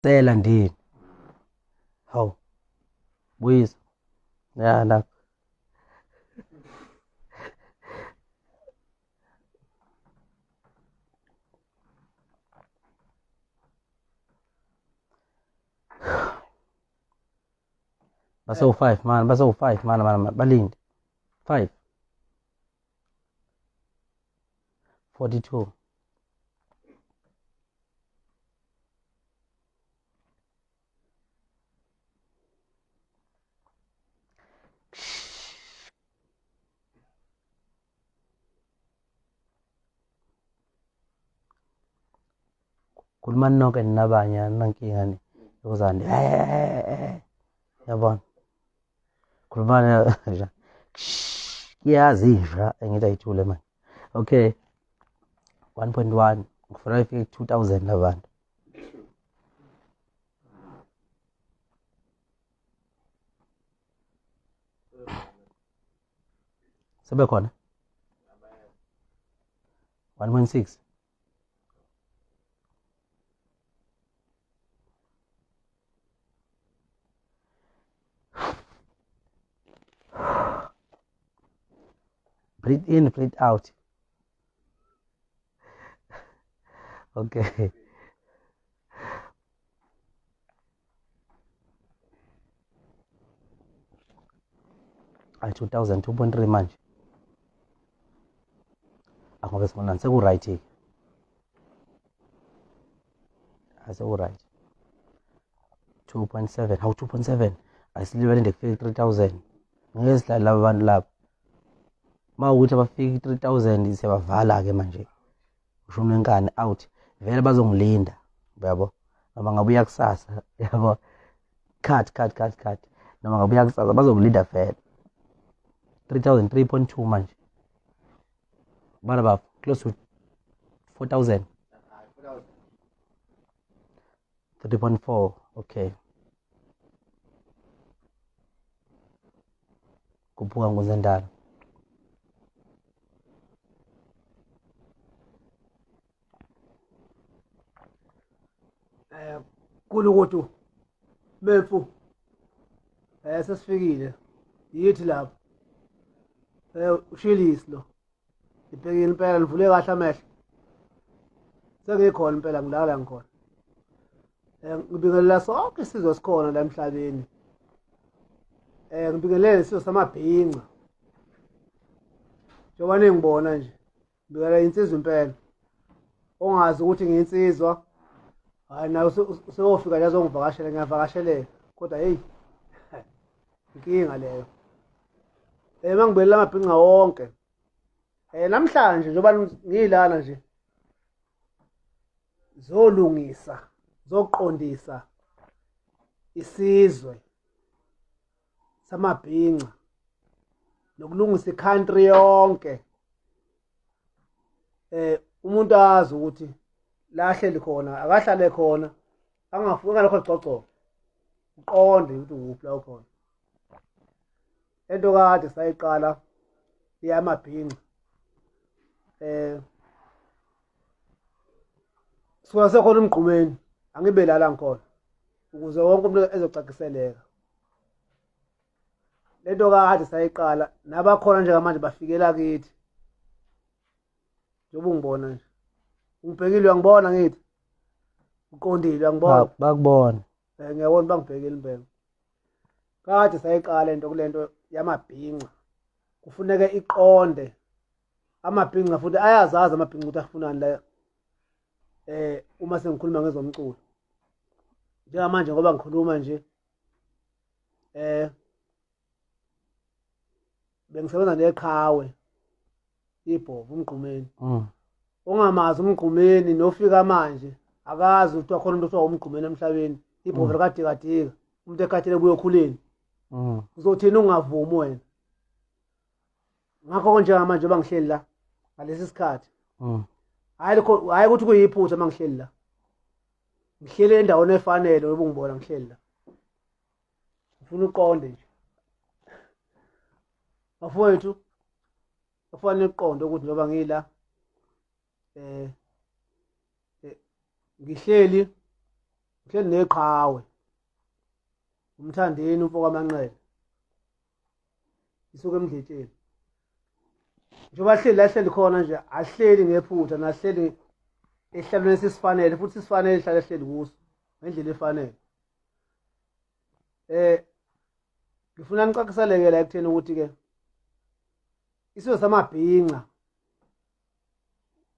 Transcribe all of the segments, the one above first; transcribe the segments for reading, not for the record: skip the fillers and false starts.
Cela ndini. Hawu. Buyisa. Ya la. Baso 5 man, baso 5 man balindi. 5. 42. Khuluma nonke nabanye nankinga ni yokuzandi yabona khuluma nje iyazidla engithi ayithule manje. Okay, 1.1 ngifuna ifike 2000 abantu. Sebekhona 1.6. Breathe in, breathe out. Okay. Ay 2000 2.3 manje. Ngoba sibona seku-right ke. Aseku-right. 2.7. Hawu 2.7. Asilibele nje kufike 3000. Ngeke sidlala laba bantu lapha. Mawukuthi abafika 3000 siyabavala ke manje. Usho unenkani out. Vele bazongilinda. Uyabo? Noma ngabuya kusasa. Yabo? Cut. Noma ngabuya kusasa bazongilinda vele. 3000 3.2 manje. What about close to 4000? 3.4. Okay. Kuphuka ngozendala. Kulukutu befu sesifikile yithi lapho ushilisi lo ibhekile impela livule kahle amehlo sengikhona impela ngilala ngikhona ngibingelela sonke isizwe sikhona la emhlabeni ngibingelela isizwe samabhinca njengoba ningibona nje ngibingelela insizwa impela ongazi ukuthi ngiyinsizwa. Hayi nawe sewofika la zongivakashela ngiyavakasheleka kodwa hey inkinga leyo. Mangibela amabhinqa wonke. Namhlanje njengoba ngilana nje zolungisa, zoqondisa isizwe samabhinqa nokulungisa icountry yonke. Umuntu azi ukuthi la hleli khona akahlale khona angafuka lokho gcogco uqonde ukuthi ukuphi la ukhona. Into kade sayiqala iyamabhinqa suka sekhona umgqumeni angibe la ngikhona ukuze wonke umuntu ezocaciseleka. Lento kade sayiqala nabakhona njengamanje bafikela kithi njengoba ungibona nje ungibhekile uyangibona ngithi uqondile uyangibona Bakubona. Ngiyabona bangibhekile impela. Kade sayiqala into kulento yamabhinqa kufuneka iqonde amabhinqa futhi ayazazi amabhinqa ukuthi afunani la uma sengikhuluma ngezomculo. Njengamanje ngoba ngikhuluma nje bengisebenza neqhawe ibhovu umgqumeni. Ongamazi umgqumeni nofika manje akazi ukuthi wakhona umuntu othiwa umgqumeni emhlabeni ibhovu likadikadika umuntu ekhathele buyokhuleni. Uzothina ungavumi wena. Ngakho njengamanje bangihleli la ngalesi sikhathi. Hayi ukuthi kuyiphutha mangihleli la. Ngihlele endaweni efanele obungibona ngihleli la. Ngifuna uqonde nje. Bafowethu kufanele uqonde ukuthi njengoba ngila ngihleli ngihleli neqhawe Mthandeni Igcokama isuke emdletsheni njengoba hleli khona nje ahleli ngephutha nahleli ehlalweni sisifanele futhi sisifanele ihlale ehleli kuso ngendlela efanele ngifuna nicaciseleke la ekutheni ukuthi ke isizwe samabhinqa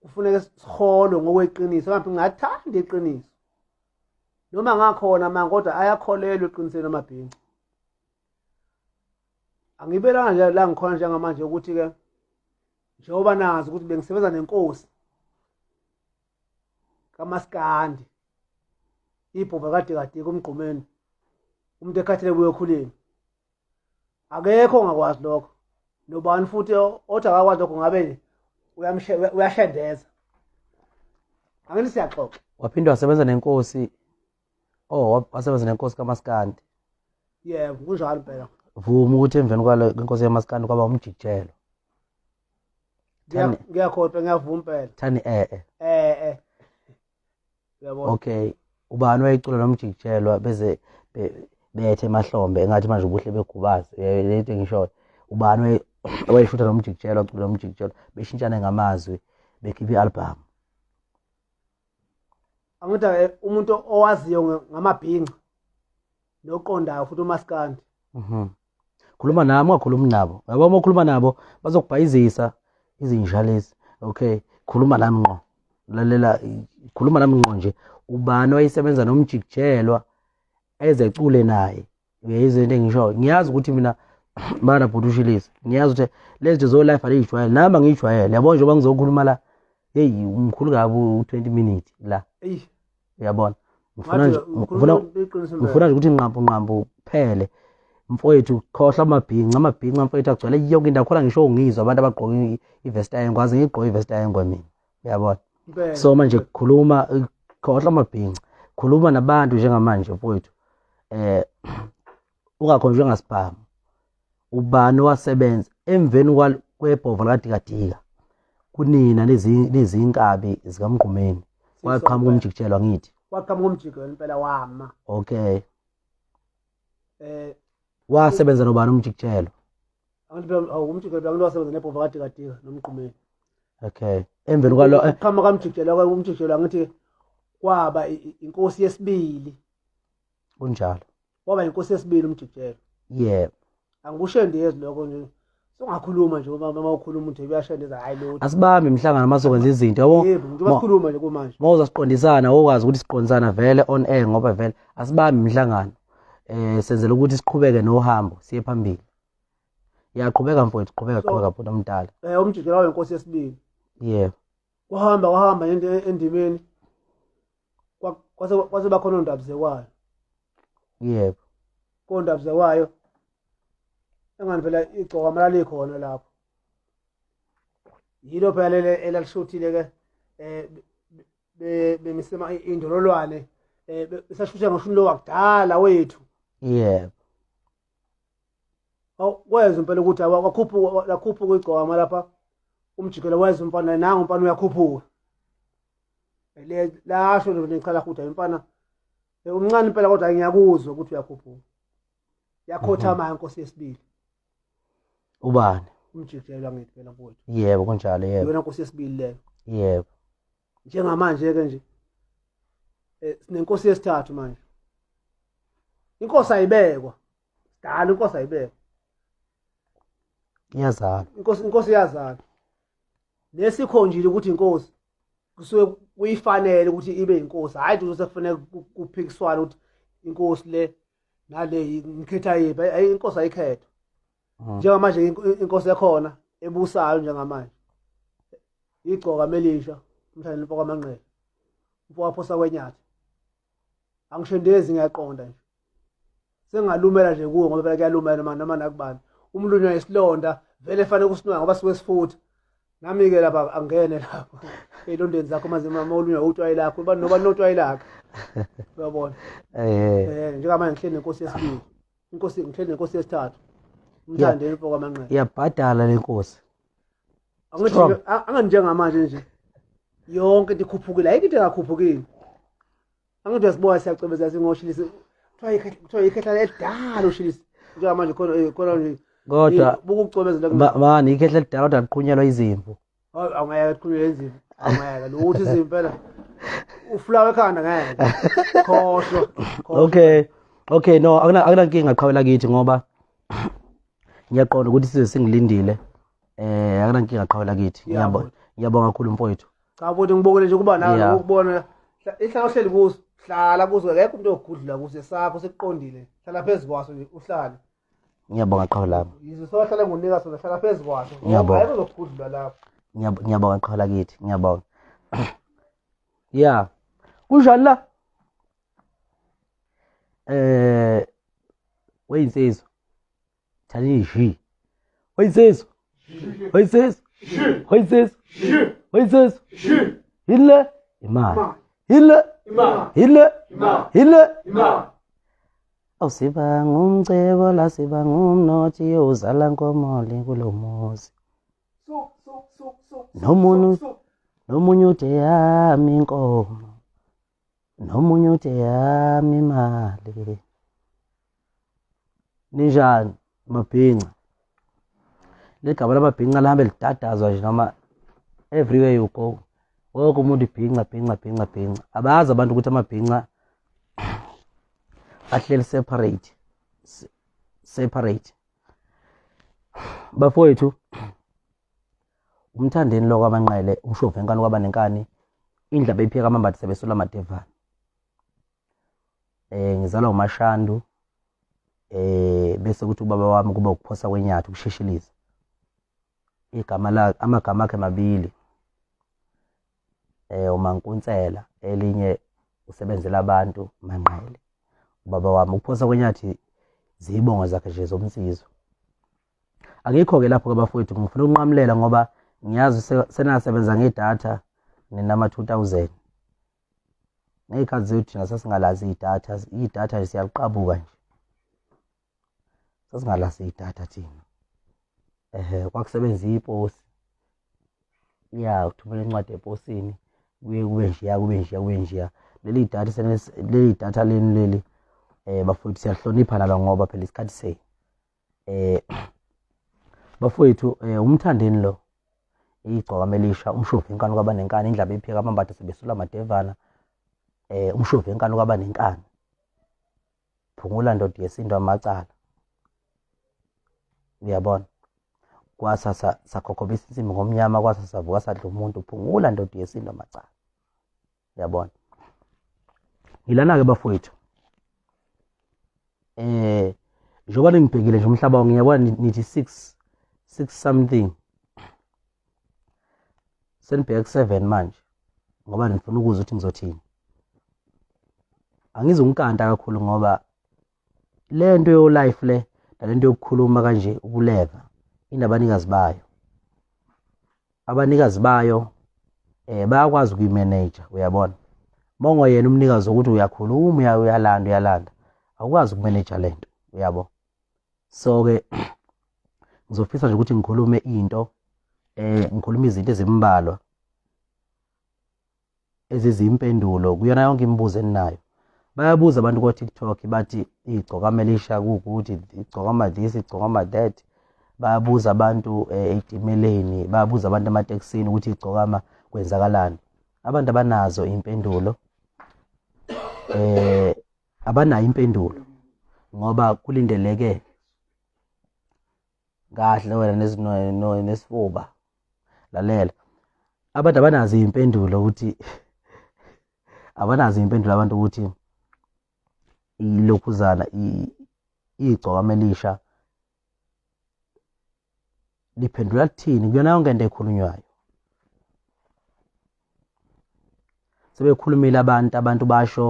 kufuneka siholwe ngokweqiniso amabhinqa ayathanda iqiniso noma ngakhona manje kodwa ayakholelwa eqinisweni amabhinqa angibelanga nje la ngikhona njengamanje ukuthi ke njengoba nazi ukuthi bengisebenza nenkosi kaMaskandi ibhova kade kumgqumeni umuntu ekhathele buye ekhuleni akekho ongakwazi lokho nobani futhi othi akakwazi lokho ngabe uyashendeza angithi siyaxoxa waphinde wasebenza nenkosi wasebenza nenkosi kaMaskandi yebo kunjalo phela vuma ukuthi emveni kwalo inkosi yaMaskandi kwaba umjikijelo ngiyakhohlwa ngiyavuma phela thani uyabona okay ubani wayicula nomjikijelwa beze bethe emahlombe engathi manje ubuhle begubazi lento ngisho ubani wayeshutha nomjikijelwa acula nomjikijelwa beshintshana ngamazwi bekhipha ialbum angithi umuntu owaziyo ngamabhinqa noqondayo futhi uMaskandi khuluma nami ungakhulumi nabo yabo uma ukhuluma nabo bazokubhayizisa izinjalezi okay khuluma nami ngqo lalela khuluma nami ngqo nje ubani wayisebenza nomjikijelwa ezecule naye izinto engisho ngiyazi ukuthi mina bana bhudushilisa ngiyazi ukuthi lezi zo life ayijwayele nami ngijwayele yabo nje bangizokhuluma la hey umkhulu kabi u20 minutes la uyabona ngifuna nje ukuthi nqambu phele mfowethu khohla amabhinqa mfowethu agcwele yonke indawo khona ngisho ngizwa abantu abagqoka ivest ayengwazi ngigqoka ivest ayengwa mina uyabona so manje khuluma khohla amabhinqa khuluma nabantu njengamanje mfowethu ungakhonjwe ngasiphamu ubani wasebenza emveni kwebhova likadikadika kunina nezinkabi zikamgqumeni waqhamuka umjikijelwa ngithi waqhamuka umjikijelwa impela wama okay wasebenza nobani umjikijelwa angithi umjikijelwa ngithi wasebenza nebhova likadikadika nomgqumeni okay emveni kwalo qhamuka umjikijelwa ngithi kwaba inkosi yesibili kunjalo waba inkosi yesibili umjikijelwa yebo angikushendezi lokho nje songakhuluma nje uma ukhuluma umuntu uyashendeza hayi lo asibambe imhlangano masokwenza izinto yabo yebo nje basikhuluma nje kumanje mawuza siqondisana okwazi ukuthi siqondisana vele on air ngoba vele asibambe imhlangano senzele ukuthi siqhubeke nohambo siye phambili yaqhubeka mfowethu qhubeka futhi omdala umjikijelwa wenkosi yesibili yebo wahamba endimeni kwase bakhona ondaba zekwayo yebo kondaba zekwayo engani phela Igcokama likhona lapho yilo phela elalishuthile ke bemisema indololwane besashutha ngoshuni wakudala wethu yebo awukwenza impela ukuthi lakhuphuka Igcokama lapha umjikelo wezwe umfana nangu umfana uyakhuphuka lasho ngicela ukuthi umfana umncane impela kodwa ngiyakuzwa ukuthi uyakhuphuka yakhothama inkosi yesibili ubani umjikijelwa ngithi phela mfowethu yebo kunjalo yebo yona inkosi yesibili leyo yebo njengamanje ke nje sinenkosi yesithathu manje inkosi ayibekwa sidala inkosi ayibekwa iyazala inkosi iyazala lesikhonjile ukuthi inkosi kusuke kuyifanele ukuthi ibe inkosi hayi nje sekufanele kuphikiswana ukuthi inkosi le nale ngikhetha yiphi hayi inkosi ayikhetha njengamanje inkosi ekhona ebusayo njengamanje Igcokama elisha Mthandeni Igcokama mfowaphosa kwenyathi angishendezi ngiyaqonda nje sengalumela nje kuwe ngoba phela kuyalumela noma nakubani umlunywa isilonda vele fanele kusinwa ngoba siwe sifutha nami ke lapha angene lapha elondeni zakho mazima mawulunywa utwayi lakho noba notwayi lakho uyabona njengamanje ngihleli nenkosi yesibili ngihleli nenkosi yesithathu Mthandeni Igcokama iyabhadala lenkosi anganjengamanje nje yonke into ikhuphukile ayikho into engakhuphukile angithi uyasibuka siyacebeza singoshilisi kuthiwa ikhehla edala ushilisi njengoba manje khona nje kodwa bukucobeza la mani ikhehla elidala kodwa liqhunyelwa izimvu awungayeka kuqhunyelwa izimvu awungayeka lokuthi izimvu phela ufulawa ekhanda ngeke khohlwa okay no akunankinga qhawela kithi ngoba ngiyaqonda ukuthi size singilindile akunankinga qhawela kithi ngiyabonga kakhulu mfowethu cha futhi ngibokele nje kuba nawe ukubona ihlala uhleli kuso hlala kuso akekho umuntu ogudlula kuso sakho sekuqondile hlala phezulu kwaso nje uhlale ngiyabonga qhawela yizo sohlala ngonika sona hlala phezulu kwaso hayi kuzokugudlula lapho ngiyabonga qhawela kithi ngiyabonga yeah kunjani la weyinsizwa thanishi weyinsizwa hile imali hile awusiba ngumcebo la siba ngumnothi uzala nkomoli kulo muzi nomunye ude yami inkomo nomunye ude yami imali ninjani mabhinca legama lamabhinca lihambe lidadazwa nje noma everywhere you go wonke umuntu ibhinca abazi abantu ukuthi amabhinca ahleli separate bafowethu umthandeni lo kwamanqele umshovu enkani kwaba nenkani indlaba ephika amambathi sebesula amadevana ngizalwa uMashandu bese kuthi ubaba wami kuba ukuphosa kwenyathi ukusheshiliza amagama akhe mabili uMankuntsela elinye usebenzela abantu Manqele ubaba wami ukuphosa kwenyathi zibongo zakhe nje zomsizwe angikho ke lapho kabafowethu ngifuna ukunqamulela ngoba ngiyazi senasebenza ngedatha ninama 2000 ngekhathi zethu nasasingalazi idatha siyaliqabuka nje sasingalazi idatha thina kwakusebenza iposi uthumela incwadi eposini kube nje leli datha leli bafowethu siyahlonipha nalo ngoba phela isikhathi bafowethu umthandeni lo Igcokama elisha umshovu enkani kwaba nenkani indlaba ephika amambathi sebesula amadevana umshovu enkani kwaba nenkani phungula ndoda yesindwa amacala uyabona kwasasa sakhokobisa insimbi ngomnyama kwasasa savuka sadla umuntu phungula ndoda yesindwa amacala uyabona ngilana ke bafowethu njoba ningibhekile nje umhlaba ngiyabona nithi 6 something senibheka 7 manje ngoba ngifuna ukuza ukuthi ngizothini angizungikanta kakhulu ngoba lento yo life le nalento yokukhuluma kanje ukuleva inabanikazi bayo bayakwazi ukuyimanage uyabona mongo yena umnikazi ukuthi uyakhuluma uyalanda awukwazi ukumanage lento uyabo so ke ngizofisa nje ukuthi ngikhulume into ngikhuluma izinto ezimbalwa ezizimpendulo kuyona yonke imibuzo eninayo bayabuza abantu ku TikTok bathi Igcokama elisha ukuthi Igcokama this Igcokama that bayabuza abantu etimeleni bayabuza abantu emateksini ukuthi Igcokama kwenzakalani abantu abanazo impendulo abanayo impendulo ngoba kulindeleke kahle wena nesifuba lalela abantu abanazo impendulo ukuthi abantu ukuthi ilokhuzana Igcokama elisha liphendula lithini kuyona yonke into ekhulunywayo sebekhulumile abantu basho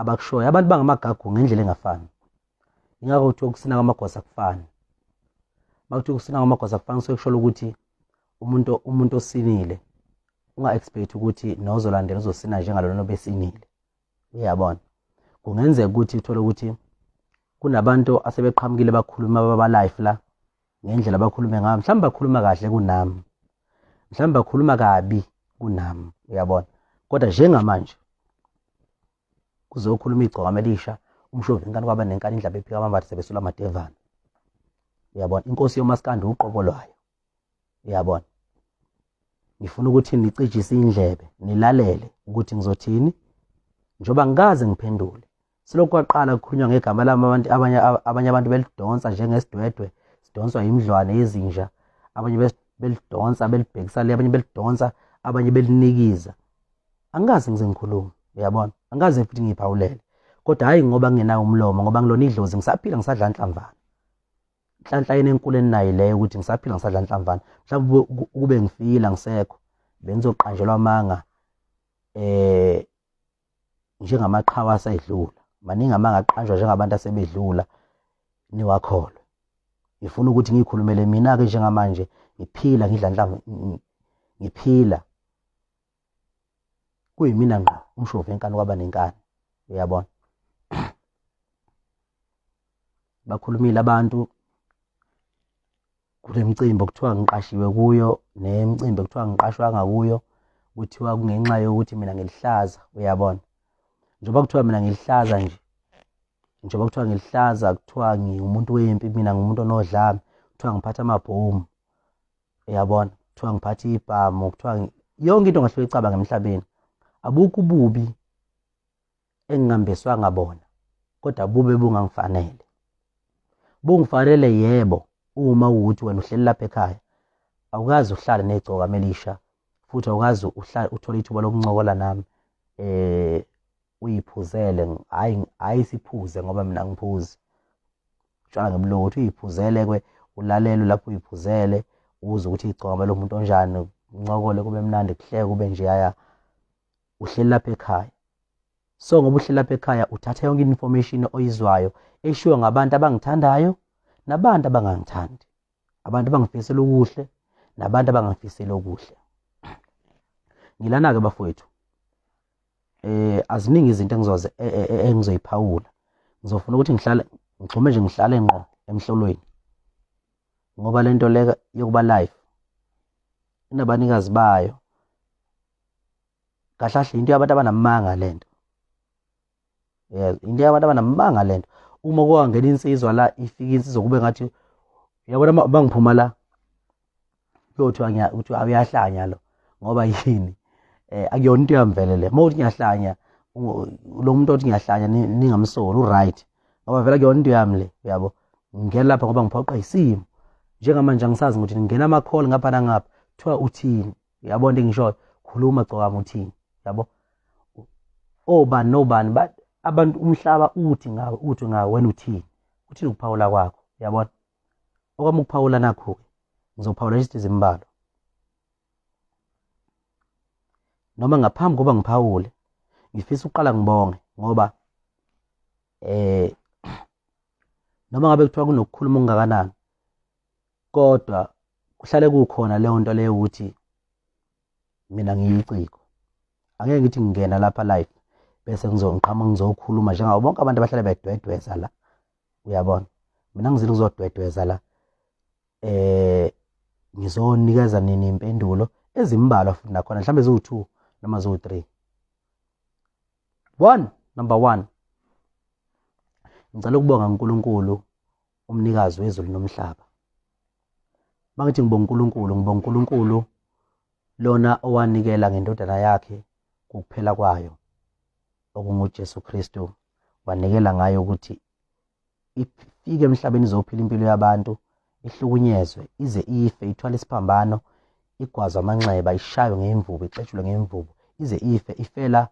abakushoyo abantu bangamagagu ngendlela engafani ingakho uthi ukusina kwamagosa kufani bakuthi ukusina kwamagosa kufani sokusho ukuthi umuntu osinile unga expect ukuthi nozolandela uzosina njengalona besinile uyabona kungenzeka ukuthi uthole ukuthi kunabantu asebeqhamukile bakhuluma baba life la ngendlela abakhulume ngayo mhlawumbe bakhuluma kahle kunami mhlawumbe bakhuluma kabi kunami uyabona kodwa njengamanje kuzokhuluma Igcokama elisha umshovu inkani kwaba nenkani indlaba ephika amambathi sebesula amadevana. Uyabona, inkosi yomaskandi uqobo lwayo. Uyabona, ngifuna ukuthi nicijise indlebe nilalele ukuthi ngizothini njoba ngikaze ngiphendule. Silokhu kwaqala kukhulunywa ngegama lami abanye abantu belidonsa njengesidwedwe sidonswa imidlwane yezinja, abanye belidonsa belibhekisa le, abanye belidonsa, abanye belinikiza. Angikaze ngize ngikhuluma. Uyabona, angikaze futhi ngiphawulele, kodwa hayi ngoba ngingenayo umlomo, ngoba ngilona idlozi ngisaphila ngisadla nhlamvana. Nhlanhla yena enkulu eninayo leyo ukuthi ngisaphila ngisadla nhlamvana. Mhlawumbe kube ngifila ngisekho bengizoqanjelwa amanga njengamaqhawe asedlula. Maningi amanga aqanjwa njengabantu asebedlula niwakholwe. Ngifuna ukuthi ngikhulumele mina-ke njengamanje ngiphila ngidla nhlamvu, ngiphila kuyimina ngqo umshovu enkani kwaba nenkani. Uyabona, bakhulumile abantu kule mcimbi okuthiwa ngiqashiwe kuyo nemicimbi okuthiwa ngiqashwanga kuyo, kuthiwa kungenxa yokuthi mina ngilihlaza. Uyabona, njengoba kuthiwa mina ngilihlaza nje, njengoba kuthiwa ngilihlaza, kuthiwa ngiwumuntu wempi, mina ngumuntu onodlame, kuthiwa ngiphatha amabhomu. Uyabona, kuthiwa ngiphatha ibhamu, kuthiwa yonke into ngahlule icabanga emhlabeni. Abukho ububi engingambeswanga bona, kodwa bube bungangifanele. Bungifanele yebo, uma ukuthi wena uhleli lapha ekhaya awukazi uhlale neGcokama elisha, futhi awukazi uthole ithuba lokuncokola nami uyiphuzele. Hayi siphuze ngoba mina ngiphuzi, tshela ngemlomo ukuthi uyiphuzele ulalele lapho uyiphuzele uze ukuthi Igcokama lo muntu onjani, uncokole kube mnandi kuhleke kube nje. Uhleli lapha ekhaya, so ngoba uhleli lapha ekhaya uthatha yonke information oyizwayo eshiwo ngabantu abangithandayo nabantu abangangithandi, abantu abangifisela okuhle nabantu abangangifisela okuhle. Ngilana-ke bafowethu, aziningi izinto engizoyiphawula. Ngizofuna ukuthi ngixhume nje ngihlale ngqo emhlolweni, ngoba lento le yokuba live inabanikazi bayo. Kahlahle into yabantu abanamanga lento. Yes, into yabantu abanamanga lento. Uma kwangena insizwa la, ifika insizwa kube ngathi uyabona bangiphuma la kuyothiwa ukuthi uyahlanya lo, ngoba yini? Akuyona into yamvele le. Mawuthi ngiyahlanya, lo muntu othi ngiyahlanya ningamsoli right, ngoba vele akuyona into yami le. Uyabo, ngingena lapha ngoba ngiphoqa isimo. Njengamanje angisazi ukuthi ngingena ama-call ngapha nangapha kuthiwa uthini. Uyabona into engishoyo, khuluma Gcokama uthini. Yabo, obani nobani abantu umhlaba uthi ngawe wena uthini ukuphawula kwakho. Uyabona, okwami ukuphawula nakho-ke ngizophawula izinto ezimbalwa. Noma ngaphambi kokuba ngiphawule ngifisa uqala ngibonge, ngoba noma ngabe kuthiwa kunokukhuluma okungakanani, kodwa kuhlale kukhona leyo nto leyo ukuthi mina ngiyiciko. Angeke ngithi ngingena lapha live bese ngizokhuluma njengabo bonke abantu abahlala bedwedweza la. Uyabona, mina ngizile ukuzodwedweza la, ngizonikeza nini impendulo ezimbalwa futhi nakhona mhlawumbe ziwu-2 noma ziwu-3. Number 1, ngicela ukubonga uNkulunkulu umnikazi wezulu nomhlaba. Mangithi ngibonga uNkulunkulu lona owanikela ngendodana yakhe kukuphela kwayo okunguJesu Kristu, wanikela ngayo ukuthi ifike emhlabeni izophila impilo yabantu, ihlukunyezwe, ize ife, ithwale isiphambano, igwazwe amanxeba, ishaywe ngemvubu, ixetshulwe ngemvubu, ize ife, ifela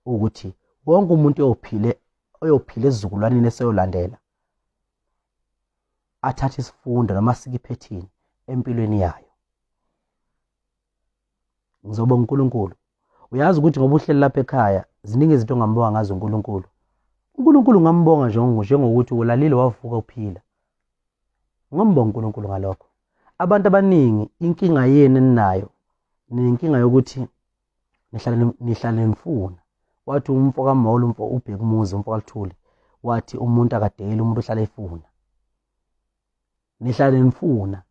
ukuthi wonke umuntu oyophila esizukulwaneni eseyolandela athathe isifundo noma sikiphethini empilweni yayo. Ngizobonga uNkulunkulu. Uyazi ukuthi ngoba uhleli lapha ekhaya ziningi izinto ongambonga ngazo uNkulunkulu. uNkulunkulu ngambonga njengokuthi ulalile wavuka uphila. Ngambonga uNkulunkulu ngalokho. Abantu abaningi inkinga yenu eninayo nenkinga yokuthi nihlale nifuna. Wathi umfo kaMolo, umfo ubheka umuzi, umfo kaLuthuli wathi umuntu akadeli, umuntu uhlala efuna. Nihlale nifuna,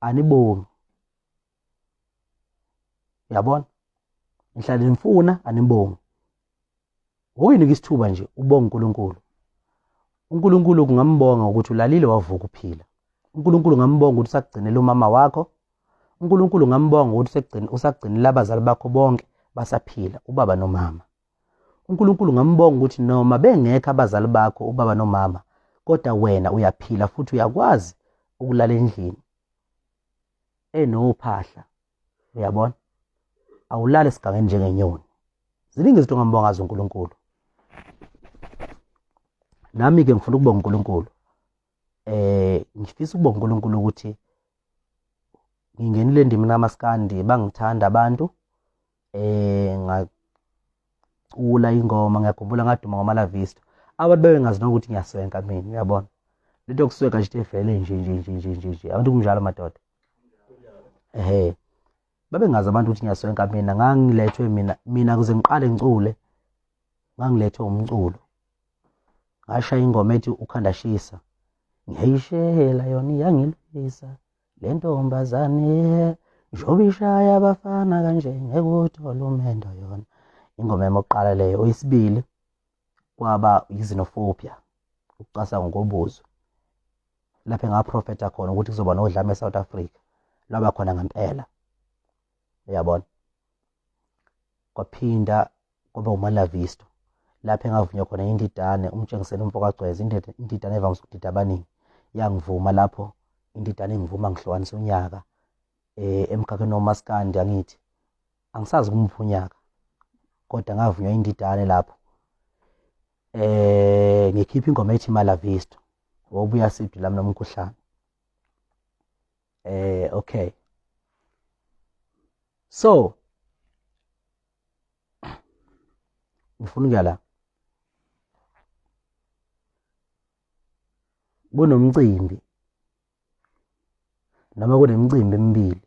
anibongi. Uyabona? Nihlale nifuna, anibongi. Ngokuyinika isithuba nje ubonga uNkulunkulu. uNkulunkulu kungambonga ukuthi ulalile wavuka uphila. uNkulunkulu ngambonga ukuthi usagcinela umama wakho. uNkulunkulu ngambonga ukuthi usagcinela abazali bakho bonke basaphila, ubaba nomama. uNkulunkulu ngambonga ukuthi noma bengekho abazali bakho, ubaba nomama, kodwa wena uyaphila futhi uyakwazi ukulala endlini enophahla. Uyabona? Awulali esigangeni njengenyoni. Ziningi izinto ngambonga ngazo uNkulunkulu. Nami-ke ngifuna ukubonga uNkulunkulu. Ngifisa ukubonga uNkulunkulu ukuthi ngingenile endimini kamaskandi, bangithanda abantu. Ngacula ingoma, ngiyakhumbula ngaduma ngoMalavisto. Abantu bebengazi nokuthi ngiyaswenka mina, uyabona? Lento yokuswenka nje evele nje. Abantu kunjalo madoda. Babengazi abantu ukuthi ngiyaswenka mina. Ngangilethwe mina kuze ngiqale ngicule. Ngangilethwe umculo. Ngashaya ingoma ethi ukhandashisa. Ngiyayishela yona iyangilwisa. Le ntombazane njobe ishaya abafana kanje ngekuthola umendo yona. Ingoma yami yokuqala leyo. Oyisibili kwaba izinophobia, ukucasa ngokobuzo. Lapho ngaprofeta khona ukuthi kuzoba nodlame eSouth Africa. Laba khona ngempela. Uyabona? Kwaphinda kwaba uMalavisto. Lapho engavunywa khona indidane, umtshengisela umfokagcwezi, indidane evamise ukudida abaningi. Yangivuma lapho indidane engivuma ngihlukanisa unyaka emkhakheni womaskandi angithi. Angisazi kumuphi unyaka, kodwa ngavunywa indidane lapho. Ngikhipha ingoma ethi Malavisto. Wobuya siphi lami nomkhuhlane. Okay. So ngifuna ukuya la. Kunomcimbi noma kunemicimbi emibili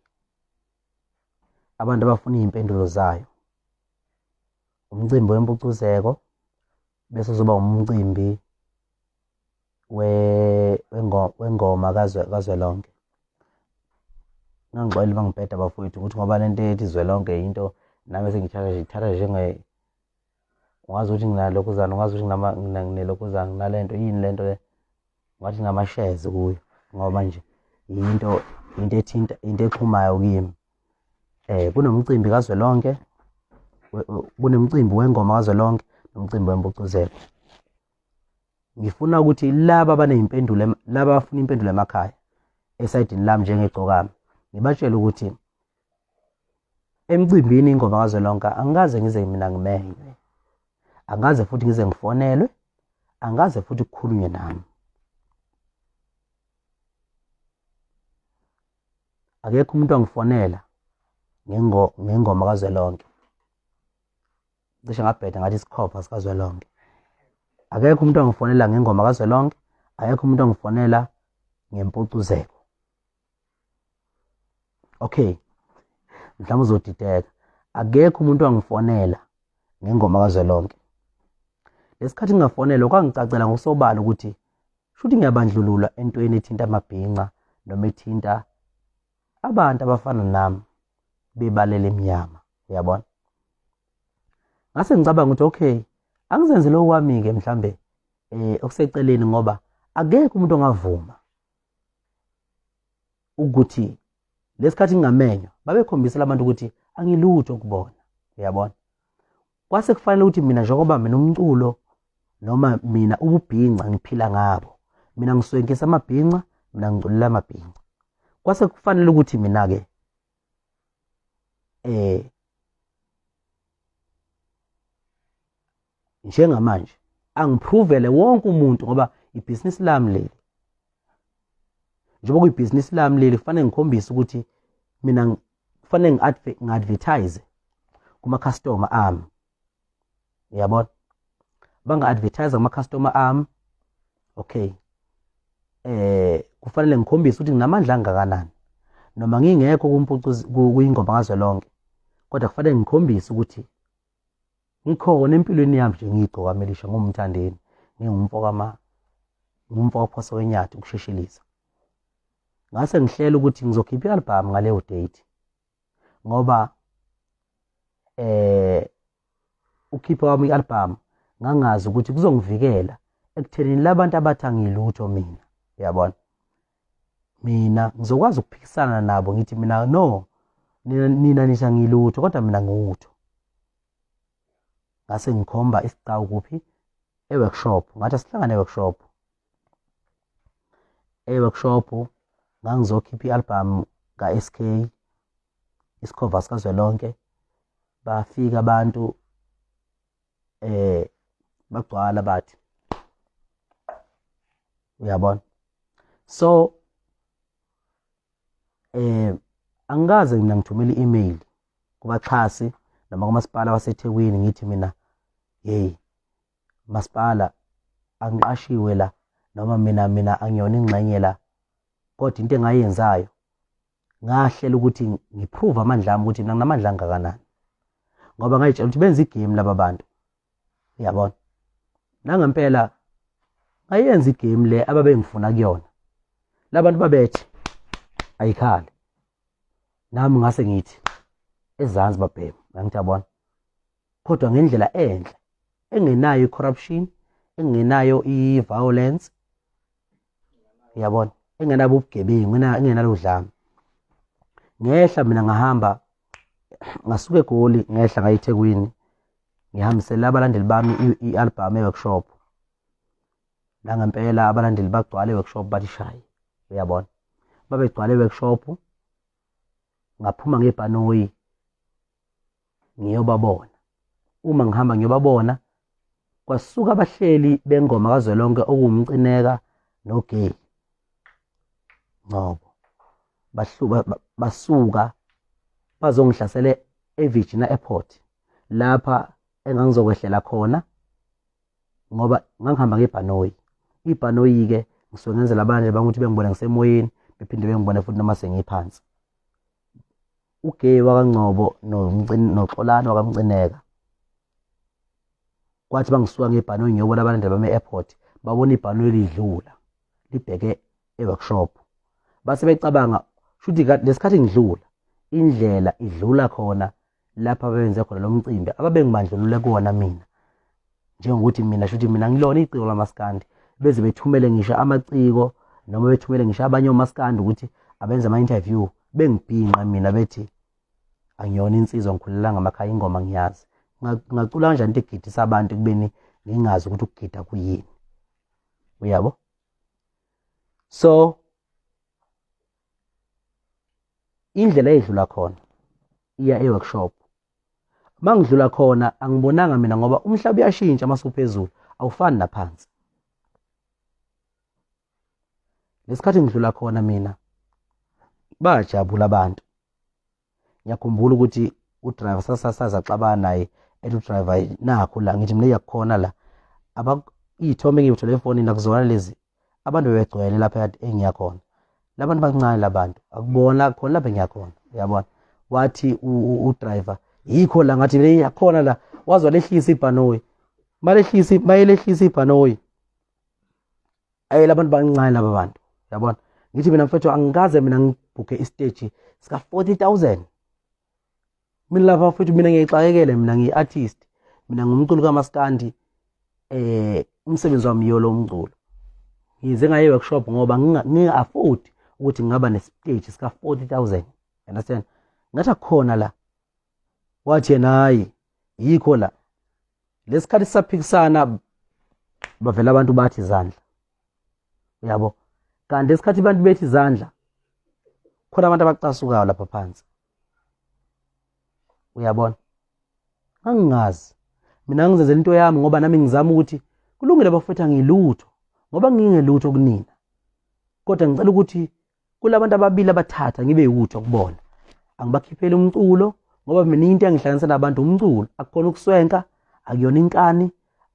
abantu abafuna izimpendulo zayo. Umcimbi wempucuzeko bese uzoba umcimbi wengoma kazwelonke. Ngangixwayile bangibheda bafowethu ukuthi ngoba lento ethi zwelonke into nami sengithatha njenge ungazi ukuthi nginalokhuzana, ungazi ukuthi nginelokhuzana nalento yini lento le. Ngathi ngama-shares kuyo ngoba nje into exhumayo kimi. Kunomcimbi kazwelonke, kunemicimbi wengoma kazwelonke nomcimbi wempucuzeko. Ngifuna ukuthi laba abanezimpendulo, laba abafuna impendulo emakhaya esayidini lami njengegcokama, ngibatshela ukuthi emcimbini ingoma kazwelonke angikaze ngize mina ngimenywe, angaze futhi ngize ngifonelwe, angaze futhi kukhulunywe nami. Akekho umuntu angifonela ngengoma kazwelonke. Cishe ngabheda ngathi isikhopha sikazwelonke. Akekho umuntu angifonela ngengoma kazwelonke, akekho umuntu angifonela ngempucuzeko. Okay. Mhlawumbe uzodideka. Akekho umuntu angifonela ngengoma kazwelonke. Lesikhathi ngingafonelwa kwangicacela ngosobala ukuthi shuthi ngiyabandlulula entweni ethinta amabhinqa noma ethinta abantu abafana nami bebalela emnyama. Uyabona? Ngase ngicabanga ukuthi okay, angizenze lo kwami-ke mhlambe okuseceleni ngoba akekho umuntu ongavuma ukuthi lesikhathi ngingamenywa babekhombisela abantu ukuthi angilutho kubona. Uyabona? Kwase kufanele ukuthi mina njengoba mina umculo noma mina ububhinqa ngiphila ngabo, mina ngiswenkisa amabhinqa, mina ngiculela amabhinqa. Kwase kufanele ukuthi mina-ke njengamanje angipruvele wonke umuntu ngoba ibhizinisi lami leli. Njengoba kuyibhizinisi lami leli kufanele ngikhombise ukuthi mina kufanele ngi-advertise kuma-customer ami. Uyabona? Banga-advertise kuma-customer ami. Okay. Kufanele ngikhombise ukuthi nginamandla angakanani. Noma ngingekho kuyingoma kazwelonke, kodwa kufanele ngikhombise ukuthi ngikhona empilweni yami nje ngiyigcokama elisha ngumthandeni, ngumfo ophosa wenyathi ukusheshilisa. Ngase ngihlela ukuthi ngizokhipha i-album ngaleyo date ngoba ukhipha wami i-album ngangazi ukuthi kuzongivikela ekuthenini labantu abathi angilutho mina. Uyabona? Mina ngizokwazi ukuphikisana nabo ngithi mina no, nina nisha ngilutho kodwa mina ngutho. Ngase ngikhomba isiqawu kuphi? E-workshop. Ngathi asihlangane e-workshop. E-workshop ngangizokhipha i-album ka-SK, isikhova sikazwelonke. Bafika abantu bagcwala bathi. Uyabona? So angikaze mina ngithumele i-email kubaxhasi noma kumasipala waseThekwini ngithi mina hey masipala angiqashiwe la noma mina angiyona ingxenye la, kodwa into engayenzayo ngahlela ukuthi ngiprove amandla ami ukuthi mina nginamandla angakanani, ngoba ngayitshela ukuthi benza igame laba bantu. Uyabona? Nangempela ngayenza igame le ababengifuna kuyona. Labantu babethi ayikhali, nami ngase ngithi ezansi babhema. Ngithi yabona, kodwa ngendlela enhle engenayo i-corruption, engenayo i-violence. Uyabona? Engenabo ubugebengu, engenalo udlame. Ngehla mina ngahamba ngasuka eGoli ngehla ngayiThekwini ngihambisela abalandeli bami i-album e-workshop. La ngempela abalandeli bagcwala e-workshop bathi shayi. Uyabona? Babegcwala e-workshop, ngaphuma ngebhanoyi ngiyobabona. Uma ngihamba ngiyobabona kwasuka abahleli bengoma kazwelonke okuwumcineka noGay. Ngoba basuka bazongihlasela eVirginia Airport lapha engangizokwehlela khona ngoba ngangihamba ngebhanoyi. Ibhanoyi ke ngisuke ngenzela abanje banguthi bengibona ngisemoyeni bephinde bengibone futhi noma sengiphansi. uGay wakangcobo noXolani wakamcineka kwathi bangisuka ngebhanoyi ngiyobona abalandeli bami e-airport, babona ibhanoyi lidlula libheke e-workshop. Base becabanga shuthi lesikhathi ngidlula indlela idlula khona lapha bebenze khona lo mcimbi ababengibandlulule kuwona mina, njengokuthi mina shuthi mina ngilona iciko lamaskandi, beze bethumele ngisho amaciko noma bethumele ngisho abanye omaskandi ukuthi abenze ama-interview, bengibhinqa mina bethi angiyona insizwa ngikhulela ngamakhaya ingoma ngiyazi. Ngacula kanjani into egidisa abantu kubeni ngingazi ukuthi ukugida kuyini. Uyabo? So indlela edlula khona iya e-workshop. Mangidlula khona angibonanga mina ngoba umhlaba uyashintsha masuphezulu awufani naphansi. Lesikhathi ngidlula khona mina bajabula abantu. Ngiyakhumbula ukuthi udriver sasaza xabana naye ethi udriver nakho la ngithi mina yakhona la iy'thombe engiyithole efonini akuzona lezi abantu bebegcwele lapha kade engiyakhona. Labantu bancane labantu akubona khona lapha engiyakhona. Uyabona? Wathi udriver yikho la ngathi mina yakhona la wazwa lehlisa ibhanoyi. Mayelehlisa ibhanoyi labantu bancane laba bantu. Uyabona? Ngithi mina mfethu angikaze mina ngibhukhe istage sika 40,000. Mina lapha mfethu mina ngiyixakekele, mina ngiyi-artist, mina ngumculi kamaskandi, umsebenzi wami yolo umculo. Ngize ngaye workshop ngoba nginga-afford ukuthi ngingaba nestage sika 40,000. Understand? Ngathi akukhona la. Wathi yena hayi yikho la. Lesikhathi sisaphikisana bavela abantu bathi izandla. Uyabo? Kanti lesikhathi abantu bethi izandla khona abantu abacasukayo lapha phansi. Uyabona? Angingazi. Mina ngizenzela into yami ngoba nami ngizama ukuthi kulungile bafethu angilutho ngoba ngingelutho kunina. Kodwa ngicela ukuthi kulabantu ababili abathatha ngibe yutho kubona. Angibakhiphele umculo ngoba mina into engihlanganisa nabantu umculo. Akukhona ukuswenka, akuyona inkani,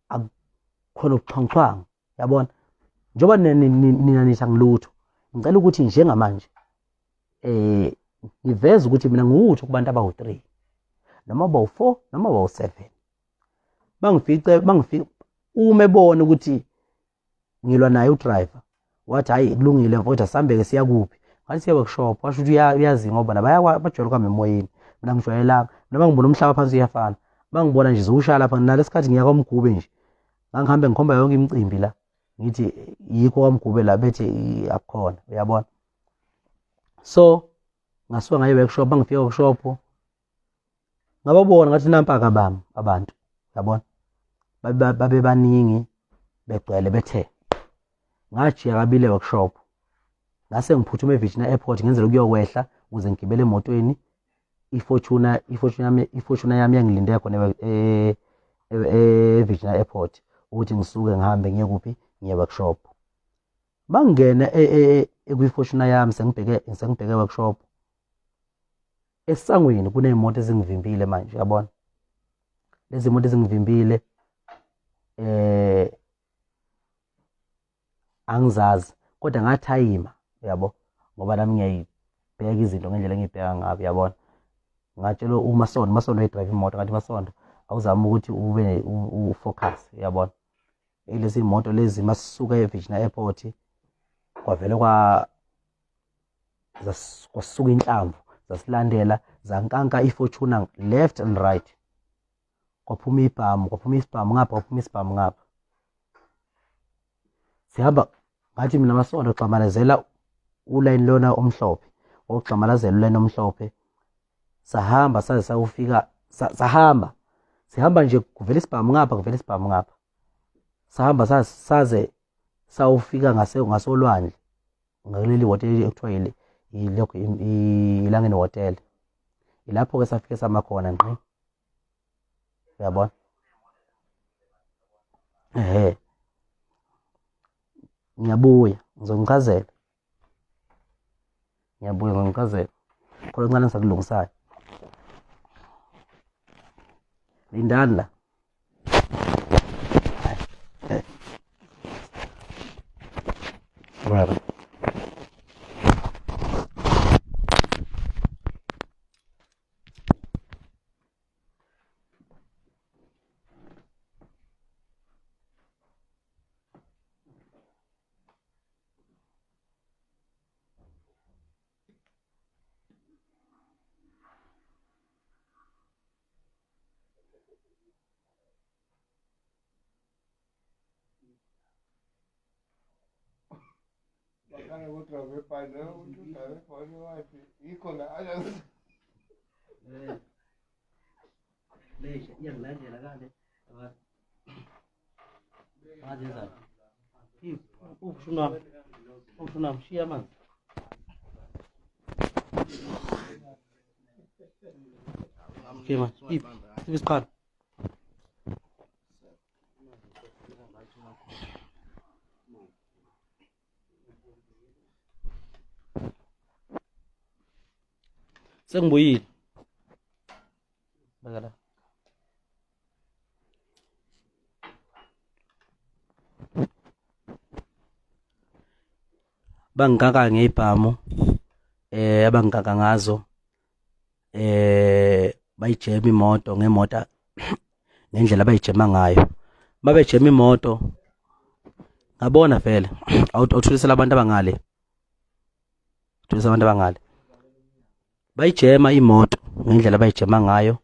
akukhona ubuxhwanguxhwangu. Yabona? Njoba nina nithi angilutho. Ngicela ukuthi njengamanje ngiveze ukuthi mina ngutho kubantu abawu3 noma bawu4 noma bawu7. Bangifice uma ebona ukuthi ngilwa naye udriver wathi hayi kulungile mfowethu asihambeke siya kuphi. Ngathi siya workshop washo ukuthi uyazi ngoba bajwayele kwami emoyeni. Mina ngijwayelanga noma ngibona umhlaba phansi uyafana. Bangibona nje uzusha lapha nalesikhathi ngiya kwaMgube nje ngangihambe ngikhomba yonke imicimbi la ngithi yikho kwamgube la bethi akukhona uyabona. So ngasuka ngaye workshop, bangifika workshop ngababona ngathi nampaka bami abantu yabona babe baningi begcwele bethe. Ngajiya kabile workshop ngase ngiphuthume eVirginia Airport ngenzela ukuyokwehla ukuze ngigibele emotweni ifortuna yami yangilinde khona eVirginia Airport ukuthi ngisuke ngihambe ngiye kuphi ngiye workshop. Bangena kwifortuna yami sengibheke workshop. Esangweni kunezimoto ezingivimbile manje uyabona. Lezi moto ezingivimbile angizazi kodwa ngathayima yabo ngoba nami ngiyayibheka izinto ngendlela engibheka ngayo yabona. Ngatshela uMasondo edrive imoto ngathi Masondo awuzama ukuthi ube ufocus yabona. Lezi imoto lezi masisuka eVirginia Airport kwavele kwasuka inhlamvu zasilandela zankanka ifortuna left and right. Kwaphuma isibhamu ngapha. Sihamba ngathi mina Masondo xamalazela uline lona omhlophe. Okuxamalazela uline omhlophe. Sahamba saze sayofika sihamba nje kuvela isibhamu ngapha. Sahamba saze sayofika ngasolwandle ngakuleli hotel ekuthiwa ilangeni hotel. Ilapho ke safike sama khona ngqi uyabona. Ngiyabuya ngizongichazela khona kancane ngisakulungisayo. Lindani la. Brother. Otra vez para allá, otra vez para allá, y con la haya. Leyes, y el ley de la gana. Şuna bir şey yemez. Kima, ip, biz kal. Sengibuyile. Bakala. Bangikaka ngebhamu abangikaka ngazo bayijema imoto ngemoto ngendlela bayijema ngayo. Babejema imoto ngabona vele awuthulisela abantu abangale. Thulisela abantu abangale. Bayijema imoto ngendlela bayijema ngayo.